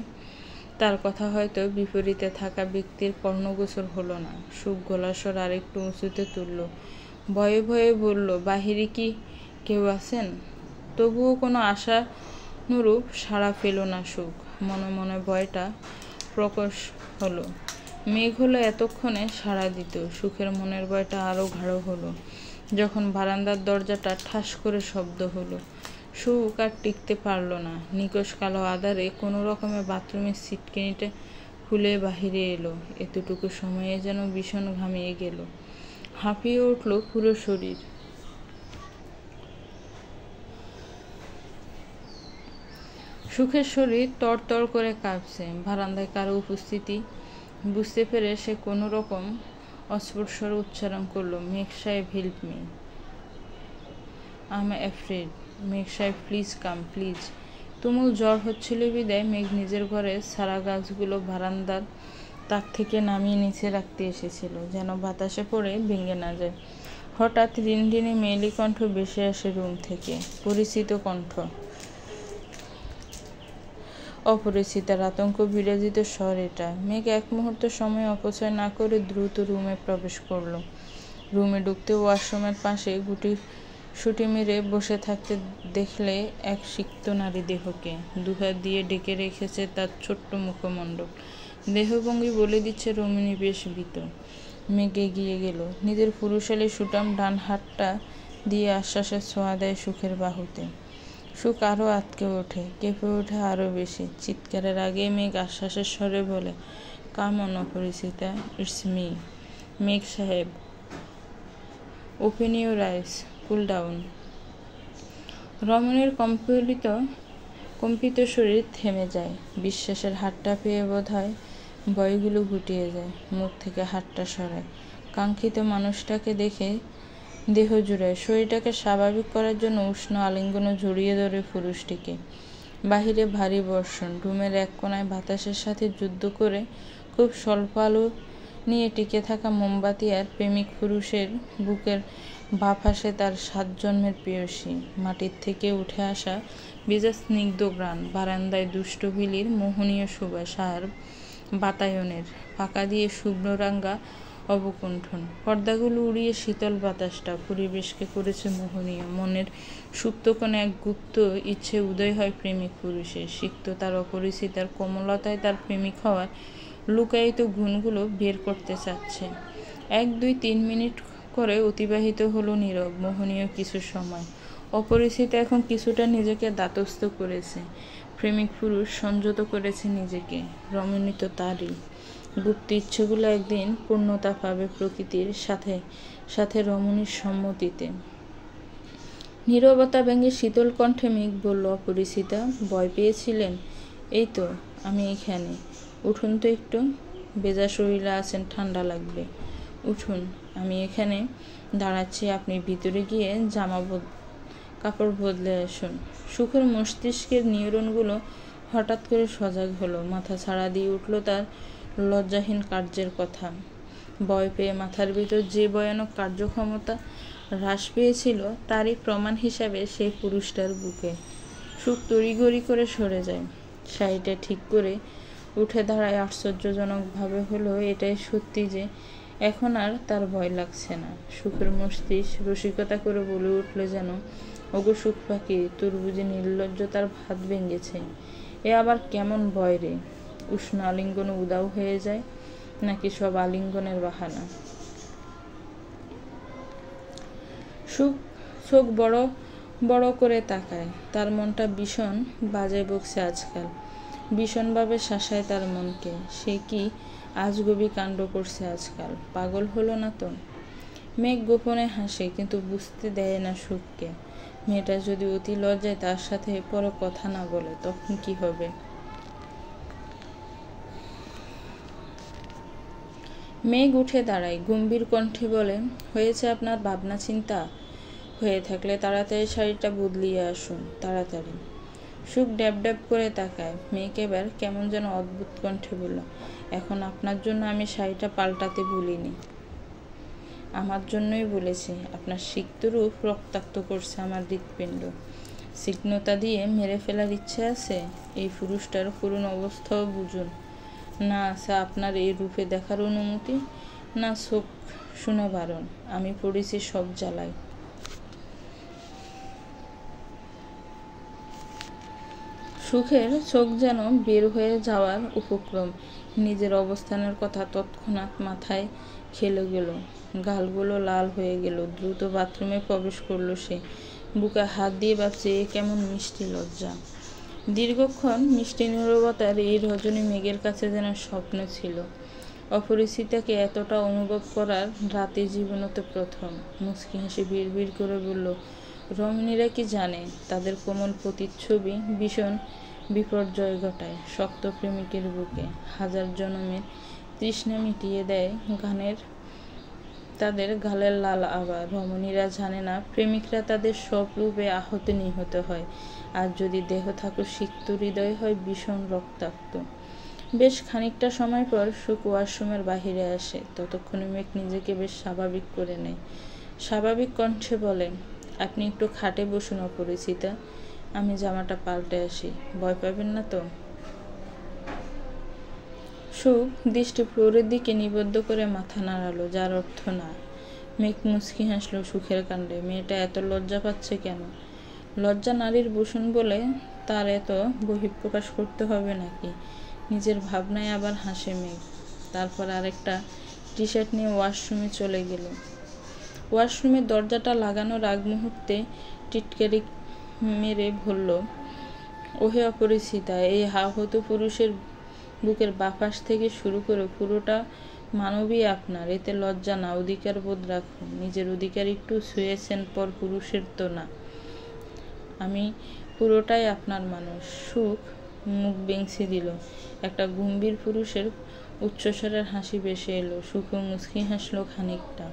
S1: তার কথা হয়তো বিপরীতে থাকা ব্যক্তির কর্ণগোচর হলো না। সুখ গলাস্বর আরেকটু উঁচুতে তুলল, ভয়ে ভয়ে বলল, বাহিরে কি কেউ আছেন? তবুও কোনো আশানুরূপ সাড়া পেল না সুখ। মনে মনে ভয়টা প্রকাশ হলো। মেঘ হলো এতক্ষণে সাড়া দিত। সুখের মনের ভয়টা আরও গাঢ় হলো যখন বারান্দার দরজাটা ঠাস করে শব্দ হলো। সুখ আর টিকতে পারল না। নিকষ কালো আধারে কোনো রকমে বাথরুমের সিটকিনিটা খুলে বাহিরে এলো। এতটুকু সময়ে যেন ভীষণ ঘামিয়ে গেল, হাঁপিয়ে উঠল পুরো শরীর। সুখের শরীর তরতর করে কাঁপছে। বারান্দায় কারো উপস্থিতি বুঝতে পেরে সে কোনো রকম অস্ফুট স্বরে উচ্চারণ করলো, মেঘ সাহেব, help me, I am afraid. মেঘ সাহেব, প্লিজ কাম, প্লিজ। তুমুল জ্বর হচ্ছিল বিদায় মেঘ নিজের ঘরে সারা গাছগুলো বারান্দার তাক থেকে নামিয়ে নিচে রাখতে এসেছিল, যেন বাতাসে পড়ে ভেঙে না যায়। হঠাৎ রিনরিনে মেয়েলি কণ্ঠ ভেসে আসে রুম থেকে। পরিচিত কণ্ঠ, অপরিচিতার আতঙ্ক বিরাজিত স্বর এটা। মেঘ এক মুহূর্ত সময় অপচয় না করে দ্রুত রুমে প্রবেশ করলো। রুমে ঢুকতে ওয়াশরুমের পাশে ছুটি মেরে বসে থাকতে দেখলে এক সিক্ত নারী দেহকে। দুহাত দিয়ে ডেকে রেখেছে তার ছোট্ট মুখমণ্ডল। দেহভঙ্গি বলে দিচ্ছে রমণী বেশ ভীত। মেঘ এগিয়ে গেল, নিজের পুরুষালী সুঠাম ডান হাতটা দিয়ে আশ্বাসের ছোঁয়া দেয় সুখের বাহুতে। সুখ আরও আটকে ওঠে, কেঁপে ওঠে আরও বেশি। চিৎকারের আগে মেঘ আশ্বাসের স্বরে বলে, কাম অন অপরিচিতা, ইটস মি, মেঘ সাহেব, open your eyes, cool down. রমণীর কম্পিত শরীর থেমে যায়। বিশ্বাসের হাতটা পেয়ে বোধ হয় ভয়গুলো গুটিয়ে যায়। মুখ থেকে হাতটা সরায়। কাঙ্ক্ষিত মানুষটাকে দেখে দেহ জুড়ায়। শরীরটাকে স্বাভাবিক করার জন্য উষ্ণ আলিঙ্গনে জড়িয়ে ধরে পুরুষটিকে। বাহিরে ভারী বর্ষণ। রুমের এক কোনায় বাতাসের সাথে যুদ্ধ করে খুব স্বল্প আলো নিয়ে টিকে থাকা মোমবাতি আর প্রেমিক পুরুষের বুকের বাফাসে তার 7 জন্মের প্রেয়সী। মাটির থেকে উঠে আসা ভেজা স্নিগ্ধ ঘ্রাণ, বারান্দায় দুষ্ট বিলির মোহনীয় সুবাস আর বাতায়নের পাকা দিয়ে শুভ্ররাঙ্গা অবকুণ্ঠন। পর্দাগুলো উড়িয়ে শীতল বাতাসটা পরিবেশকে করেছে মোহনীয়। মনের সুপ্তকোণে এক গুপ্ত ইচ্ছে উদয় হয় প্রেমিক পুরুষের। সিক্ত তার অপরিচিতার কোমলতায় তার প্রেমিক হওয়ার লুকায়িত গুণগুলো বের করতে চাচ্ছে। 1, 2, 3 মিনিট করে অতিবাহিত হলো নীরব মোহনীয় কিছু সময়। অপরিচিতা এখন কিছুটা নিজেকে দাতস্থ করেছে। প্রেমিক পুরুষ সংযত করেছে নিজেকে। রমণী তো তারই। গুপ্ত ইচ্ছেগুলো একদিন পূর্ণতা পাবে প্রকৃতির সাথে সাথে রমণীর সম্মতিতে। নীরবতা ভেঙে শীতল কণ্ঠে মেঘ বলল, অপরিচিতা, ভয় পেয়েছিলেন? এই তো আমি এখানে। উঠুন তো একটু, ভেজা শরীরে আছেন, ঠান্ডা লাগবে। উঠুন, আমি এখানে দাঁড়াচ্ছি, আপনি ভিতরে গিয়ে কাপড় বদলে আসুন। সুখের মস্তিষ্কের নিউরনগুলো হঠাৎ করে সজাগ হলো। মাথা ছাড়া দিয়ে উঠল তার লজ্জাহীন কার্যের কথা। ভয় পেয়ে মাথার ভিতর যে ভয়ানক কার্যক্ষমতা হ্রাস পেয়েছিল তারই প্রমাণ হিসাবে সেই পুরুষটার বুকে। সুখ তড়িঘড়ি করে সরে যায়। শাড়িটা ঠিক করে উঠে দাঁড়ায়। আশ্চর্যজনকভাবে হলো এটাই সত্যি যে এখন আর তার ভয় লাগছে না। সুখের মস্তিষ্ক রসিকতা করে বলে উঠল যেন, ওগো সুখ পাখি, তোর বুঝি নির্লজ্জতার ভাত ভেঙেছে? এ আবার কেমন ভয় রে? উষ্ণ আলিঙ্গন উদাও হয়ে যায়, নাকি সব আলিঙ্গনের বাহানা? সুখ চোখ বড় বড় করে তাকায়। তার মনটা ভীষণ বাজে বকছে আজকাল। ভীষণভাবে শাসায় তার মনকে। সে কি আজগুবি কাণ্ড করছে আজকাল। পাগল হলো না তো? মেঘ গোপনে হাসে, কিন্তু বুঝতে দেয় না সুখকে। মেয়েটা যদি অতি লজ্জায় তার সাথে পরে কথা না বলে তখন কি হবে? মেঘ উঠে দাঁড়ায়, গম্ভীর কণ্ঠে বলে, হয়েছে আপনার ভাবনা চিন্তা? হয়ে থাকলে তাড়াতাড়ি শাড়িটা বদলিয়ে আসুন, তাড়াতাড়ি। সুখ ড্যাব ড্যাব করে তাকায়। মেঘ এবার কেমন যেন অদ্ভুত কণ্ঠে বলল, এখন আপনার জন্য আমি শাড়িটা পাল্টাতে বলিনি, আমার জন্যই বলেছি। আপনার সিক্ত রূপ রক্তাক্ত করছে আমার হৃৎপিণ্ড। সিগ্নতা দিয়ে মেরে ফেলার ইচ্ছে আছে? এই পুরুষটার করুণ অবস্থাও বুঝুন। না আছে আপনার এই রূপে দেখার অনুমতি, না চোখ শুনে বারণ। আমি পড়েছি সব জ্বালায়। সুখের চোখ যেন বের হয়ে যাওয়ার উপক্রম। নিজের অবস্থানের কথা তৎক্ষণাৎ মাথায় খেলে গেল, গালগুলো লাল হয়ে গেল। দ্রুত বাথরুমে প্রবেশ করলো সে। বুকে হাত দিয়ে ভাবছে, এ কেমন মিষ্টি লজ্জা। দীর্ঘক্ষণ মিষ্টি নীরবতার এই রজনী মেঘের কাছে যেন স্বপ্ন ছিল। অপরিচিতাকে এতটা অনুভব করার রাতে জীবনতে প্রথম। মুচকি হেসে বিড়বিড় করে বলল, রমণীরা কি জানে তাদের কোমল প্রতিচ্ছবি ভীষণ বিপর্যয় ঘটায় শক্ত প্রেমিকের বুকে, হাজার জনমের তৃষ্ণা মিটিয়ে দেয় গানের তাদের গালের লাল আবার। রমণীরা জানে না প্রেমিকরা তাদের সব রূপে আহত নিহত হয়, আর যদি দেহ থাকুক সিক্ত হৃদয় হয় ভীষণ রক্তাক্ত। বেশ খানিকটা সময় পর সুখ ওয়াশরুমের বাহিরে আসে। ততক্ষণে মেঘ নিজেকে বেশ স্বাভাবিক করে নেয়। স্বাভাবিক কণ্ঠে বলে, আপনি একটু খাটে বসুন অপরিচিতা, আমি জামাটা পাল্টে আসি, ভয় পাবেন না তো? সুখ দৃষ্টি ফ্লোরের দিকে নিবদ্ধ করে মাথা নাড়ালো, যার অর্থ না। মেঘ মুচকি হাসলো সুখের কাণ্ডে। মেয়েটা এত লজ্জা পাচ্ছে কেন? লজ্জা নারীর ভূষণ বলে তার এত বহিঃপ্রকাশ করতে হবে নাকি? নিজের ভাবনায় আবার হাসে মেঘ। তারপর আরেকটা টি শার্ট নিয়ে ওয়াশরুমে চলে গেল। ওয়াশরুমের দরজাটা লাগানোর আগ মুহূর্তে টিটকারি মেরে বলল, ওহে অপরিচিতা, এই আহত পুরুষের বুকের বাপাস থেকে শুরু করে পুরোটা মানবী আপনার। এতে লজ্জা না, অধিকার বোধ রাখুন। নিজের অধিকার একটু ছুঁয়েছেন, পর পুরুষের তো না। আমি পুরোটাই আপনার মানুষ। সুখ মুখ বেংসে দিল। একটা গম্ভীর পুরুষের উচ্চস্বরের হাসি ভেসে এলো। সুখও মুচকি হাসলো খানিকটা।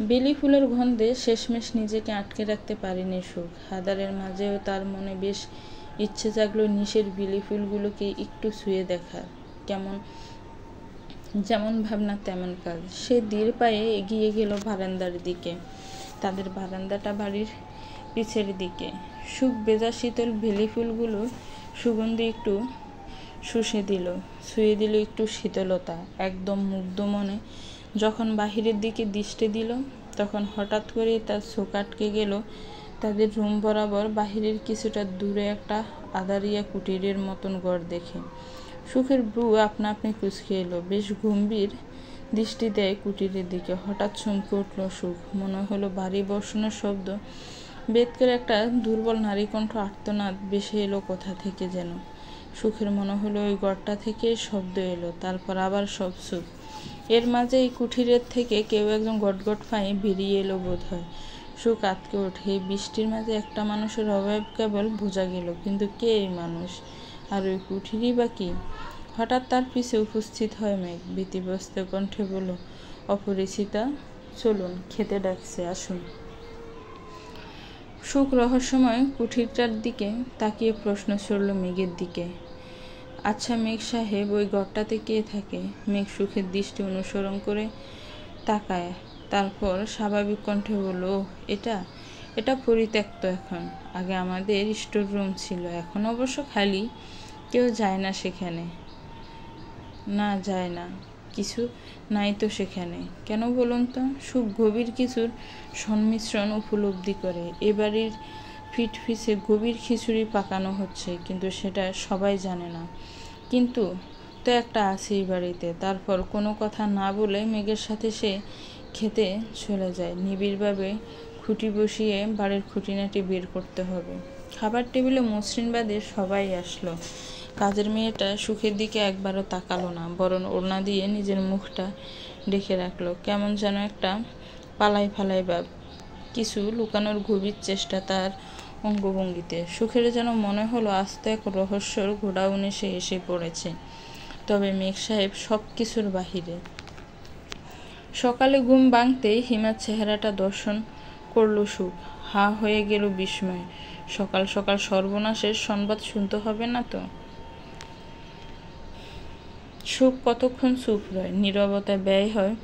S1: বেলি ফুলের গন্ধে শেষমেশ নিজেকে আটকে রাখতে পারেনি সুখ। হাদারের মাঝেও তার মনে বেশ ইচ্ছে জাগলো নিশের বিলি ফুলগুলোকে একটু ছুঁয়ে দেখার। কেমন যেমন ভাবনা তেমন কাজ। সে ধীর পায়ে এগিয়ে গেল বারান্দার দিকে। তাদের বারান্দাটা বাড়ির পিছের দিকে। সুখ ভেজা শীতল বেলি ফুলগুলোর সুগন্ধি একটু শুষে দিল, ছুঁয়ে দিল একটু শীতলতা। একদম মুগ্ধ মনে যখন বাহিরের দিকে দৃষ্টি দিল, তখন হঠাৎ করে তার চোখ আটকে গেল তাদের রুম বরাবর বাহিরের কিছুটা দূরে একটা আদারিয়া কুটিরের মতন ঘর দেখে। সুখের ব্রু আপনা আপনি কুঁচকে এলো। বেশ গম্ভীর দৃষ্টি দেয় কুটিরের দিকে। হঠাৎ চমকে উঠল সুখ। মনে হলো ভারী বর্ষণের শব্দ বেদ করে একটা দুর্বল নারীকণ্ঠ আর্তনাদ ভেসে এলো কোথা থেকে যেন। সুখের মনে হলো ওই ঘরটা থেকে শব্দ এলো, তারপর আবার সব চুপ। এর মাঝে এই কুঠিরের থেকে কেউ একজন গটগট পায়ে বেরিয়ে এলো বোধ হয়। সুখ আতকে ওঠে। এই বৃষ্টির মাঝে একটা মানুষের অভাব কেবল বোঝা গেল, কিন্তু কে এই মানুষ, আর ওই কুঠিরই বা কি? হঠাৎ তার পিছে উপস্থিত হয় মেঘ। ভীতিগ্রস্ত কণ্ঠে বলল, অপরিচিতা, চলুন, খেতে ডাকছে, আসুন। সুখ রহস্যময় কুঠিরটার দিকে তাকিয়ে প্রশ্ন ছড়ল মেঘের দিকে, আচ্ছা মেঘ সাহেব, ওই ঘরটাতে কে থাকে? মেঘ সুখের দৃষ্টি অনুসরণ করে তাকায়, তারপর স্বাভাবিক কণ্ঠে বলল, এটা এটা পরিত্যক্ত এখন। আগে আমাদের স্টোর রুম ছিল, এখন অবশ্য খালি। কেউ যায় না সেখানে। না, যায় না। কিছু নাই তো সেখানে। কেন বলুন তো? সুখ গভীর কিছুর সংমিশ্রণ উপলব্ধি করে। এ বাড়ির ফিটফিসে গভীর খিচুড়ি পাকানো হচ্ছে, কিন্তু সেটা সবাই জানে না। কিন্তু তো একটা আছে এই বাড়িতে। তারপর কোনো কথা না বলে মেঘের সাথে সে খেতে চলে যায়। নিবিড়ভাবে খুঁটি বসিয়ে বাড়ির খুঁটিনাটি বের করতে হবে। খাবার টেবিলে মসৃণ বাদে সবাই আসলো। কাজের মেয়েটা সুখের দিকে একবারও তাকালো না, বরং ওড়না দিয়ে নিজের মুখটা ঢেকে রাখলো। কেমন যেন একটা পালাই ফালাই ভাব। কিছু লুকানোর গভীর চেষ্টা তার অঙ্গভঙ্গিতে। সুখের যেন মনে হলো আস্ত এক রহস্যর গোডাউনে সে এসে পড়েছে, তবে মেঘ সাহেব সব কিছুর বাহিরে। সকালে ঘুম ভাঙতেই হিমার চেহারাটা দর্শন করল সুখ। হা হয়ে গেল বিস্ময়ে। সকাল সকাল সর্বনাশের সংবাদ শুনতে হবে না তো? সুখ কতক্ষণ চুপ রয়, নীরবতা ব্যয় হয়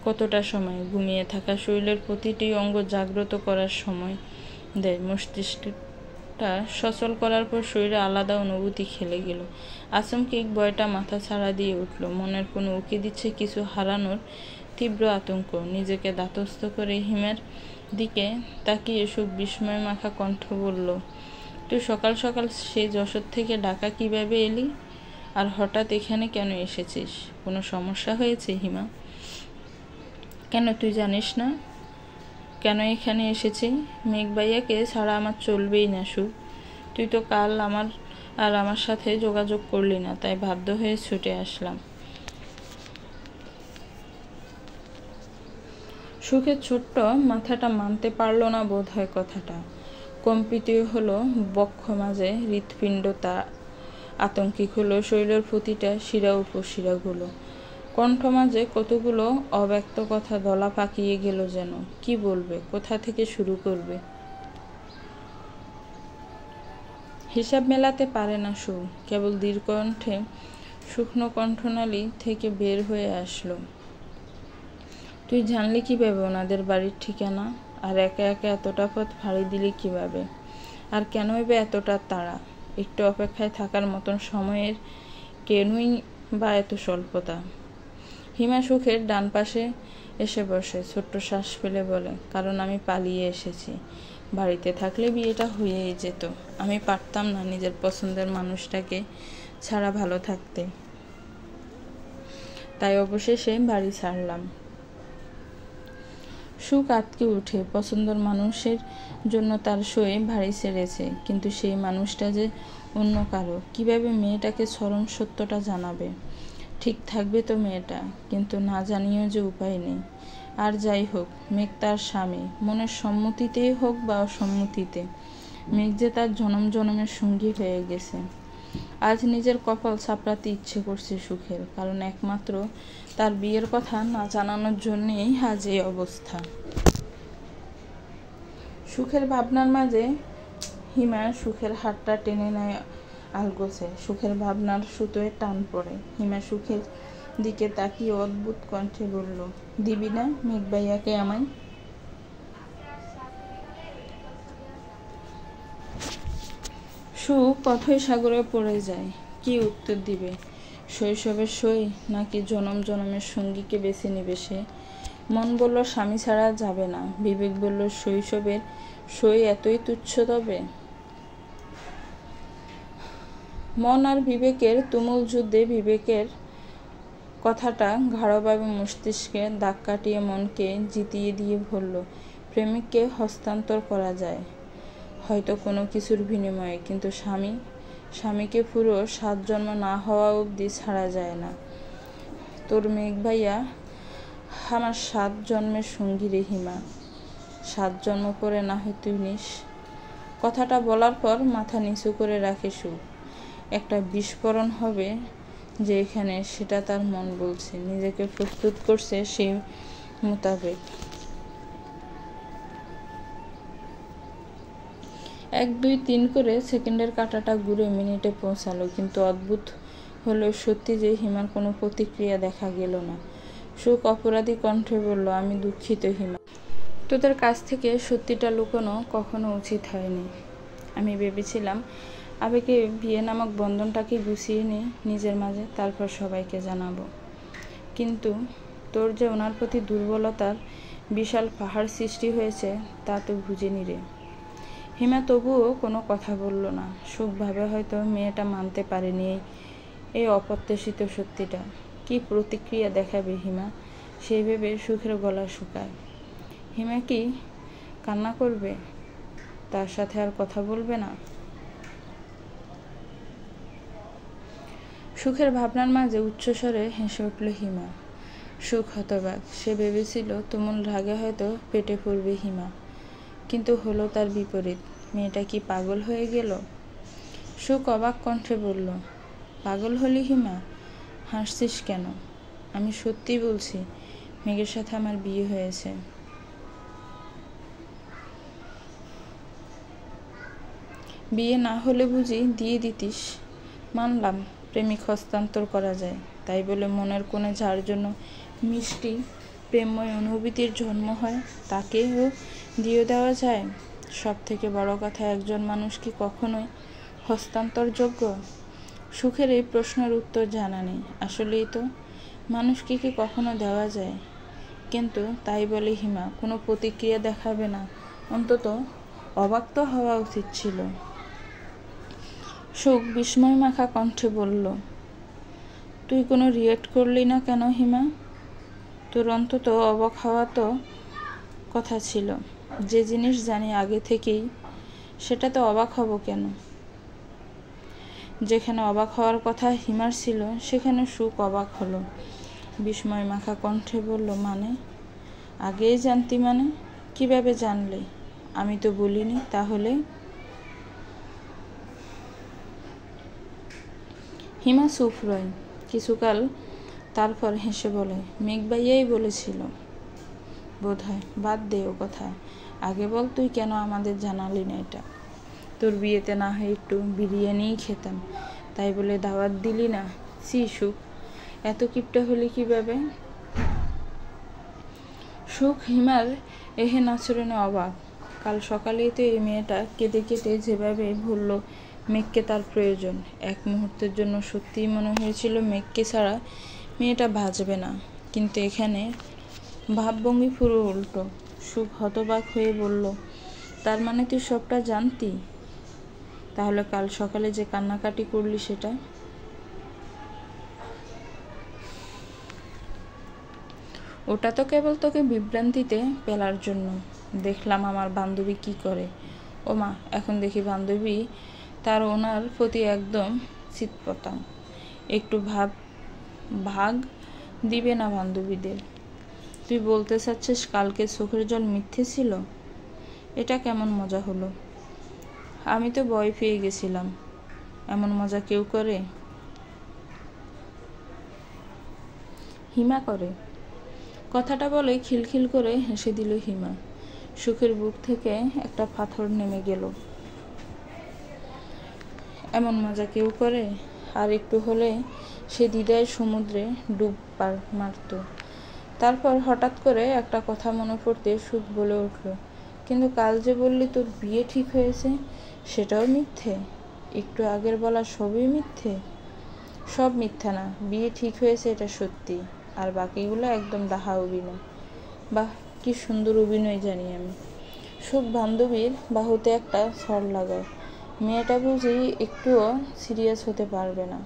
S1: কতটা সময়, ঘুমিয়ে থাকা শরীরের প্রতিটি অঙ্গ জাগ্রত করার সময় দেয়। মস্তিষ্কটা সচল করার পর শরীরে আলাদা অনুভূতি খেলে গেল। আচমকিক ভয়টা মাথা ছাড়া দিয়ে উঠল। মনের কোনো উকি দিচ্ছে কিছু হারানোর তীব্র আতঙ্ক। নিজেকে ধাতস্থ করে হিমের দিকে তাকিয়ে সুখ বিস্ময় মাখা কণ্ঠ বলল, তুই সকাল সকাল সেই যশোর থেকে ঢাকা কিভাবে এলি? আর হঠাৎ এখানে কেন এসেছিস? কোনো সমস্যা হয়েছে হিমা? কেন তুই জানিস না কেন এখানে এসেছি? মেঘ ভাইয়াকে ছাড়া আমার চলবেই না সুখ। তুই তো কাল আমার সাথে যোগাযোগ করলি না, তাই বাধ্য হয়ে ছুটে আসলাম। সুখের ছোট্ট মাথাটা মানতে পারল না বোধ হয় কথাটা। কম্পিত হলো বক্ষ মাঝে হৃৎপিণ্ডটা, আতঙ্কিক হলো শরীরের প্রতিটা শিরা উপশিরাগুলো। কণ্ঠ মাঝে কতগুলো অব্যক্ত কথা দলা পাকিয়ে গেল যেন। কি বলবে, কোথা থেকে শুরু করবে? হিসাব মেলাতে পারে না সুর। কেবল দীর্ঘকণ্ঠে শুকনো কণ্ঠনালী থেকে বের হয়ে আসলো, তুই জানলি কিভাবে ওনাদের বাড়ির ঠিকানা? আর একা একা এতটা পথ ফাঁড়ি দিলি কিভাবে? আর কেনই বা এতটা তাড়া? একটু অপেক্ষায় থাকার মতন সময়ের কেনই বা এত স্বল্পতা? হিমা সুখের ডান পাশে এসে বসে ছোট্ট শ্বাস ফেলে বলে, কারণ আমি পালিয়ে এসেছি। বাড়িতে থাকলে বিয়েটা হয়েই যেত। আমি পারতাম না নিজের পছন্দের মানুষটাকে ছাড়া ভালো থাকতে, তাই অবশেষে বাড়ি ছাড়লাম। সুখ আটকে উঠে। পছন্দের মানুষের জন্য তার সয়ে বাড়ি ছেড়েছে, কিন্তু সেই মানুষটা যে অন্য কারো। কিভাবে মেয়েটাকে চরম সত্যটা জানাবে? ঠিক থাকবে তো মেয়েটা, কিন্তু না জানিয়েও যে উপায় নেই। আর যাই হোক, মেঘ তার স্বামী, মনের সম্মতিতেই হোক বা অসম্মতিতে, মেঘ যে তার জনম জনমের সঙ্গী হয়ে গেছে। আজ নিজের কপাল চাপড়াতে ইচ্ছে করছে সুখের, কারণ একমাত্র তার বিয়ের কথা না জানানোর জন্যেই আজ এই অবস্থা। সুখের ভাবনার মাঝে হিমা সুখের হাতটা টেনে নেয় আলগোছে। সুখের ভাবনার সুতোয় টান পড়ে। হিমা সুখের দিকে তাকিয়ে অদ্ভুত কণ্ঠে বলল, দিবি না মেঘ ভাইয়াকে আমায়? সুখ কথাই সাগরে পড়ে যায়। কি উত্তর দিবে? শৈশবের সই নাকি জনম জনমের সঙ্গীকে বেছে নেবে সে? মন বলল স্বামী ছাড়া যাবে না, বিবেক বলল শৈশবের সই এতই তুচ্ছ তবে? মন আর বিবেকের তুমুল যুদ্ধে বিবেকের কথাটা গাঢ়ভাবে মস্তিষ্কে দাগ কাটিয়ে মনকে জিতিয়ে দিয়ে বলল, প্রেমিককে হস্তান্তর করা যায় হয়তো কোনো কিছুর বিনিময়ে, কিন্তু স্বামীকে পুরো 7 জন্ম না হওয়া অবধি ছাড়া যায় না। তোর মেঘ ভাইয়া আমার 7 জন্মের সঙ্গী রে হিমা। 7 জন্ম পরে না হয় তুই নিস। কথাটা বলার পর মাথা নিচু করে রাখে সুখ। একটা বিস্ফোরণ হবে যে এখানে, সেটা তার মন বলছে, নিজেকে প্রস্তুত করছে সেই মোতাবেক। 1, 2, 3 করে সেকেন্ডের কাঁটাটা ঘুরে মিনিটে পৌঁছালো, কিন্তু অদ্ভুত হলো সত্যি যে হিমার কোনো প্রতিক্রিয়া দেখা গেল না। সুখ অপরাধী কণ্ঠে বলল, আমি দুঃখিত হিমা, তোদের কাছ থেকে সত্যিটা লুকোনো কখনো উচিত হয়নি। আমি ভেবেছিলাম আবেগে বিয়ে নামক বন্ধনটাকে গুছিয়ে নিয়ে নিজের মাঝে, তারপর সবাইকে জানাবো। কিন্তু তোর যে ওনার প্রতি দুর্বলতার বিশাল পাহাড় সৃষ্টি হয়েছে তা তো বুঝিনি রে। হিমা তবুও কোনো কথা বলল না। সুখ ভাবে হয়তো মেয়েটা মানতে পারেনি এই অপ্রত্যাশিত সত্যিটা। কি প্রতিক্রিয়া দেখাবে হিমা, সেই ভেবে সুখের গলা শুকায়। হিমা কি কান্না করবে? তার সাথে আর কথা বলবে না? সুখের ভাবনার মাঝে উচ্চস্বরে হেসে উঠল হিমা। সুখ হতবাক। সে ভেবেছিল তুমুল রাগে হয়তো পেটে পড়বে হিমা। কিন্তু হলো তার বিপরীত। মেয়েটা কি পাগল হয়ে গেল? সুখ অবাক কণ্ঠে বলল, পাগল হলি হিমা? হাসছিস কেন? আমি সত্যি বলছি, মেঘের সাথে আমার বিয়ে হয়েছে। বিয়ে না হলে বুঝি দিয়ে দিতিস? মানলাম প্রেমিক হস্তান্তর করা যায়, তাই বলে মনের কোণে যার জন্য মিষ্টি প্রেমময় অনুভূতির জন্ম হয় তাকেও দিয়ে দেওয়া যায়? সব থেকে বড় কথা, একজন মানুষ কি কখনোই হস্তান্তরযোগ্য? সুখের এই প্রশ্নের উত্তর জানা নেই। আসলেই তো, মানুষকে কি কখনো দেওয়া যায়? কিন্তু তাই বলে হিমা কোনো প্রতিক্রিয়া দেখাবে না? অন্তত অবাক তো হওয়া উচিত ছিল। সুখ বিস্ময় মাখা কণ্ঠে বলল, তুই কোনো রিয়েক্ট করলি না কেন হিমা? তোর অন্তত অবাক হওয়া তো কথা ছিল। যে জিনিস জানি আগে থেকেই, সেটা তো অবাক হব কেন? যেখানে অবাক হওয়ার কথা হিমার ছিল, সেখানে সুখ অবাক হলো। বিস্ময় মাখা কণ্ঠে বলল, মানে? আগেই জানতি মানে? কিভাবে জানলে? আমি তো বলিনি। তাহলে? হিমা চুপ রয় কিছুকাল, তারপর হেসে বলে, মেঘ ভাইয়াই বলেছিল বোধহয়। বাদ দে ও কথা, আগে বল তুই কেন আমাদের জানালি না এটা? তোর বিয়েতে না হয় একটু বিরিয়ানিই খেতাম, তাই বলে দাওয়াত দিলি না? সি সুখ, এত কিপটা হলি কিভাবে? সুখ হিমার এহেন আচরণে অবাক। কাল সকালেই তো এই মেয়েটা কেঁদে কেটে যেভাবে বলল মেঘকে তার প্রয়োজন, এক মুহূর্তের জন্য সত্যিই মনে হয়েছিল মেঘকে ছাড়া মেয়েটা বাঁচবে না। কিন্তু এখানে ভাবভঙ্গি পুরো উল্টো। সুখ হতবাক হয়ে বলল, তার মানে তুই সবটা জানতি? তাহলে কাল সকালে যে কান্নাকাটি করলি সেটা? ওটা তো কেবল তোকে বিভ্রান্তিতে ফেলার জন্য। দেখলাম আমার বান্ধবী কি করে। ও মা, এখন দেখি বান্ধবী তার ওনার প্রতি একদম চিৎপটাং। একটু ভাগ দিবে না বান্ধবীদের? তুই বলতে চাচ্ছিস কালকে চোখের জল মিথ্যে ছিল? এটা কেমন মজা হলো? আমি তো ভয় পেয়ে গেছিলাম। এমন মজা কেউ করে? হিমা করে। কথাটা বলে খিলখিল করে হেসে দিল হিমা। সুখের বুক থেকে একটা পাথর নেমে গেল। এমন মজা কেউ করে? আর একটু হলে সে দ্বিধায় সমুদ্রে ডুব মারত। তারপর হঠাৎ করে একটা কথা মনে পড়তে সুখ বলে উঠল, কিন্তু কাল যে বললি তোর বিয়ে ঠিক হয়েছে, সেটাও মিথ্যে? একটু আগের বলা সবই মিথ্যে? সব মিথ্যা না, বিয়ে ঠিক হয়েছে এটা সত্যি, আর বাকিগুলো একদম ডাহা অভিনয়। বাহ, কি সুন্দর অভিনয় জানি আমি। সুখ বান্ধবীর বাহুতে একটা ছড় লাগায়। মেয়েটা বুঝি একটুও সিরিয়াস হতে পারবে না।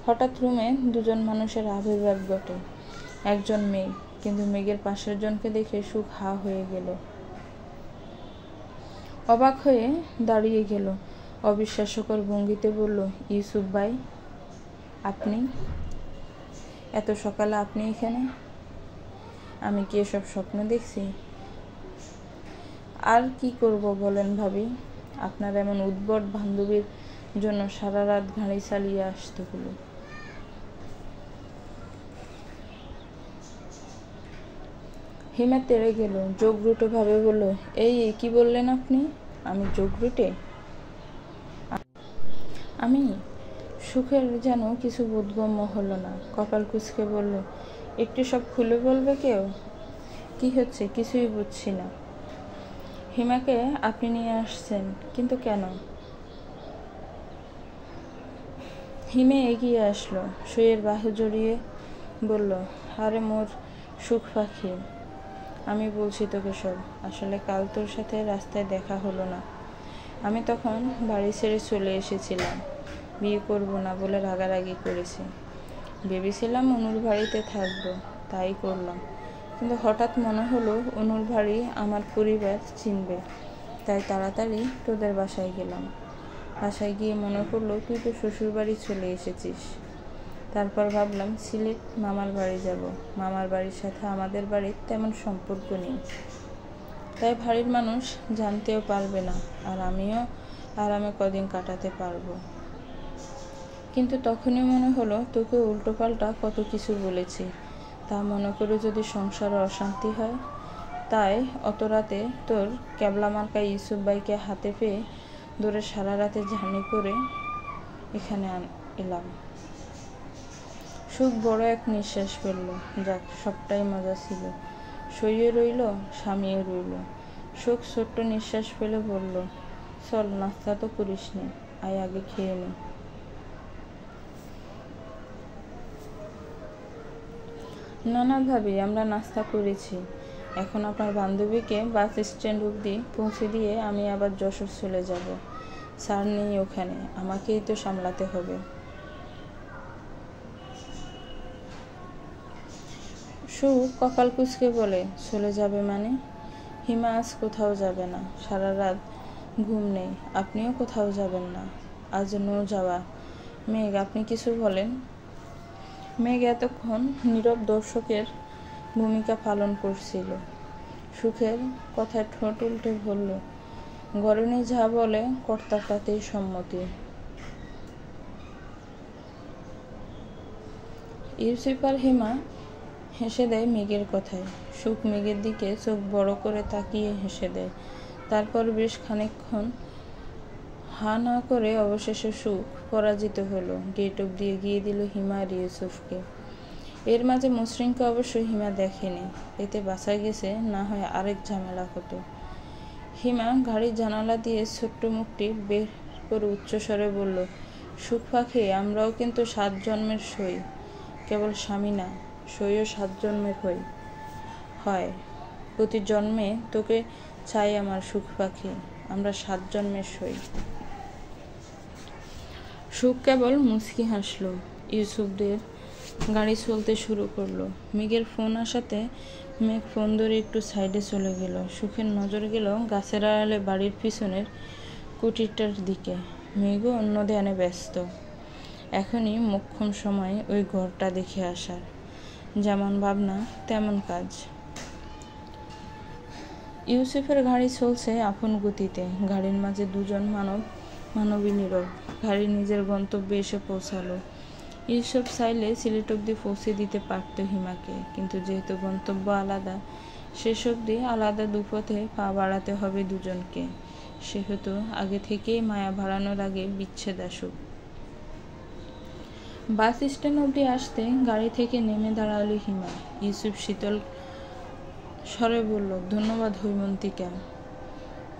S1: হঠাৎ রুমে দুজন মানুষের আবির্ভাব ঘটে। একজন মেঘ, কিন্তু মেঘের পাশের জনকে দেখে সুখ হা হয়ে গেল। অবাক হয়ে দাঁড়িয়ে গেল। অবিশ্বাস্যকর ভঙ্গিতে বলল, ইউসুফ ভাই, আপনি? এত সকালে আপনি এখানে? আমি কি এসব স্বপ্ন দেখছি? আর কি করব বলেন ভাবি? আপনার এমন উদ্ভট বান্ধবীর জন্য সারা রাত গাড়ি চালিয়ে আসতে হলো। হিমা তেড়ে গেল, যোগরুটে ভাবে বলল, এই কি বললেন আপনি? আমি যোগরুটে? আমি? সুখের যেন কিছু বোধগম্য হলো না। কপাল কুঁচকে বলল, একটু সব খুলে বলবে কেউ? কি হচ্ছে কিছুই বুঝছি না। হিমাকে আপনি নিয়ে আসছেন, কিন্তু কেন? হিমে এগিয়ে আসলো, শুয়ের বাহু জড়িয়ে বলল, আরে মোর সুখ পাখি, আমি বলছি তোকে সব। আসলে কাল তোর সাথে রাস্তায় দেখা হলো না। আমি তখন বাড়ি ছেড়ে চলে এসেছিলাম। বিয়ে করব না বলে রাগারাগি করেছি। ভেবেছিলাম অনুর বাড়িতে থাকবো, তাই করলাম। কিন্তু হঠাৎ মনে হলো অনুর বাড়ি আমার পরিবার চিনবে, তাই তাড়াতাড়ি তোদের বাসায় গেলাম। বাসায় গিয়ে মনে পড়লো তুই তো শ্বশুর বাড়ি চলে এসেছিস। তারপর ভাবলাম সিলেট মামার বাড়ি যাব। মামার বাড়ির সাথে আমাদের বাড়ির তেমন সম্পর্ক নেই। তাই বাড়ির মানুষ জানতেও পারবে না, আর আমিও আরামে কদিন কাটাতে পারবো। কিন্তু তখনই মনে হলো তোকে উল্টোপাল্টা কত কিছু বলেছি, তা মনে করে যদি সংসারে অশান্তি হয়। তাই অত রাতে তোর ক্যাবলা মার্কা ইউসুফ ভাইকে হাতে পেয়ে ধরে সারা রাতে জার্নি করে এখানে এলাম। সুখ বড় এক নিঃশ্বাস ফেলল। যাক, সবটাই মজা ছিল। সইয়ে রইল, স্বামীও রইল। সুখ ছোট্ট নিঃশ্বাস ফেলে বলল, চল, নাস্তা তো করিস নি, আয় আগে খেয়ে নে। না ভাবি, আমরা নাস্তা করেছি। এখন আপনার বান্ধবীকে বাস স্ট্যান্ড অবধি পৌঁছে দিয়ে আমি আবার যশোর চলে যাব। স্যার নেই ওখানে, আমাকেই তো সামলাতে হবে। সুখ কপাল কুঁচকে বলে, চলে যাবে মানে? হিমা আজ কোথাও যাবে না, সারা রাত ঘুম নেই। আপনিও কোথাও যাবেন না, আজ নো যাওয়া। মেঘ, আপনি কিছু বলেন। মেঘ এতক্ষণ নীরব দর্শকের ভূমিকা পালন করছিল। সুখের কথায় ঠোঁট উল্টে বলল, গরনি যা বলে কর্তার তাতেই সম্মতি। ইউসুফ আর হিমা হেসে দেয় মেঘের কথায়। সুখ মেঘের দিকে চোখ বড় করে তাকিয়ে হেসে দেয়। তারপর বেশ খানিকক্ষণ হা না করে অবশেষে সুখ পরাজিত হলো। গেট অবধি এগিয়ে দিল হিমা আর ইউসুফকে। এর মাঝে মসৃণকে অবশ্য হিমা দেখেনি, এতে বাঁচা গেছে, না হয় আরেক ঝামেলা হতো। হিমা গাড়ির জানালা দিয়ে ছোট্ট মুখটি বের করে উচ্চস্বরে বলল, সুখ পাখি, আমরাও কিন্তু 7 জন্মের সই, কেবল স্বামী না, সইও 7 জন্মের হয়। প্রতি জন্মে তোকে চাই আমার সুখ পাখি, আমরা 7 জন্মের সই। সুখ কেবল মুচকি হাসলো। ইউসুফদের গাড়ি চলতে শুরু করলো। মেঘের ফোন আসাতে মেঘ ফোন ধরে একটু সাইডে চলে গেল। সুখের নজর গেল গাছের আড়ালে বাড়ির পিছনের কুটিরটার দিকে। মেঘও অন্য ধ্যানে ব্যস্ত। এখনই মোক্ষম সময় ওই ঘরটা দেখে আসার। যেমন ভাবনা তেমন কাজ। ইউসুফের গাড়ি চলছে আপন গতিতে। গাড়ির মাঝে দুজন মানবী নীরব। গাড়ি নিজের গন্তব্যে এসে পৌঁছালো। ইউসুফ চাইলে সিলেট অবধি পৌঁছে দিতে পারত হিমাকে, কিন্তু যেহেতু গন্তব্য আলাদা, শেষ অবধি আলাদা দুপথে পা বাড়াতে হবে দুজনকে। সেহেতু আগে থেকেই মায়া বাড়ানোর আগে বিচ্ছেদ আসুক। বাস স্ট্যান্ড অবধি আসতে গাড়ি থেকে নেমে দাঁড়ালো হিমা। ইউসুফ শীতল স্বরে বলল, ধন্যবাদ হৈমন্তিকা,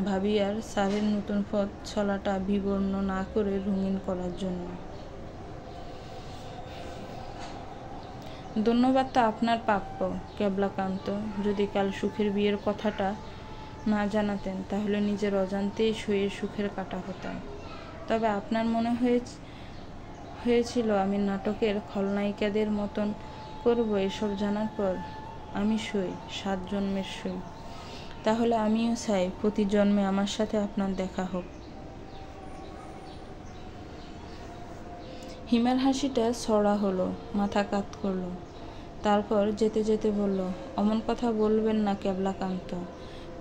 S1: ভাবি আর স্যারের নতুন পথ চলাটা বিবর্ণ না করে রঙিন করার জন্য। ধন্যবাদটা আপনার প্রাপ্য কেবলাকান্ত। যদি কাল সুখের বিয়ের কথাটা না জানাতেন, তাহলে নিজের অজান্তেই সইয়ে সুখের কাটা হতাম। তবে আপনার মনে হয়েছিল আমি নাটকের খলনায়িকাদের মতন করব, এসব জানার পর আমি সই, 7 জন্মের সই। তাহলে আমিও চাই প্রতি জন্মে আমার সাথে আপনার দেখা হোক। হিমার হাসিটা ছড়া হলো, মাথা কাত করলো। তারপর যেতে যেতে বলল, অমন কথা বলবেন না কেবলাকান্ত।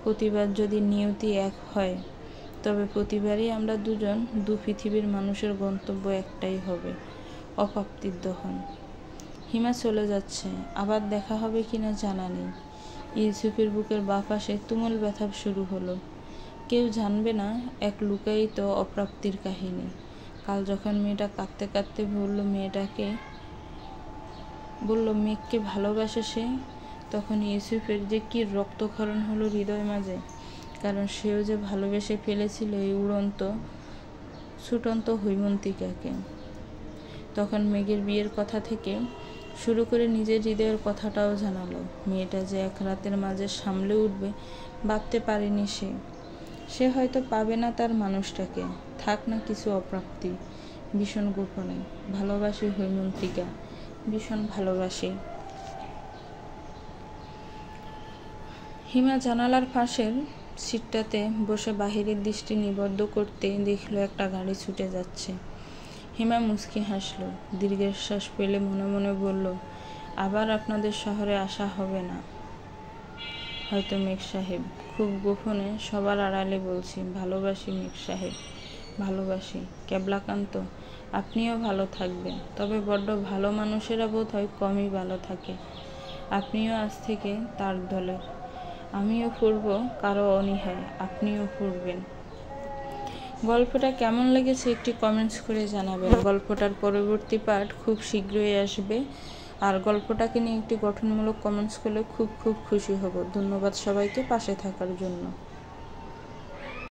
S1: প্রতিবার যদি নিয়তি এক হয়, তবে প্রতিবারই আমরা দুজন দু পৃথিবীর মানুষের গন্তব্য একটাই হবে, অপ্রাপ্তির দহন। হিমা চলে যাচ্ছে, আবার দেখা হবে কিনা জানা নেই। ইউসুফের বুকের বাঁ পাশে তুমুল ব্যথা শুরু হলো। কেউ জানবে না এক লুকায়িত অপ্রাপ্তির কাহিনী। কাল যখন মেয়েটা কাঁদতে কাঁদতে বলল মেঘকে ভালোবাসে সে, তখন ইউসুফের যে কি রক্তক্ষরণ হলো হৃদয় মাঝে, কারণ সেও যে ভালোবেসে ফেলেছিল এই উড়ন্ত ছুটন্ত হৈমন্তিকাকে। তখন মেঘের বিয়ের কথা থেকে শুরু করে নিজের হৃদয়ের কথাটাও জানালো। মেয়েটা যে এক রাতের মাঝে সামলে উঠবে ভাবতে পারেনি সে হয়তো পাবে না তার মানুষটাকে, থাক না কিছু অপ্রাপ্তি। ভীষণ গোপনে ভালোবাসি হৈমন্তিকা, ভীষণ ভালোবাসি। হিমা জানালার পাশের সিটটাতে বসে বাহিরের দৃষ্টি নিবদ্ধ করতে দেখলো একটা গাড়ি ছুটে যাচ্ছে। হিমা মুচকি হাসলো, দীর্ঘশ্বাস ফেলে মনে মনে বলল, আবার আপনাদের শহরে আসা হবে না। হয়তো মেঘ সাহেব, খুব গোপনে সবার আড়ালে বলছি, ভালোবাসি মেঘ সাহেব, ভালোবাসি। ক্যাবলাকান্ত, আপনিও ভালো থাকবেন, তবে বড্ড ভালো মানুষেরা বোধ হয় কমই ভালো থাকে। আপনিও আজ থেকে তার দলে। আমিও ফুরব কারো অনীহায়, আপনিও ফুরবেন। গল্পটা কেমন লেগেছে একটি কমেন্টস করে জানাবেন। গল্পটার পরবর্তী পার্ট খুব শীঘ্রই আসবে। আর গল্পটাকে নিয়ে একটি গঠনমূলক কমেন্টস করলে খুব খুব খুশি হব। ধন্যবাদ সবাইকে পাশে থাকার জন্য।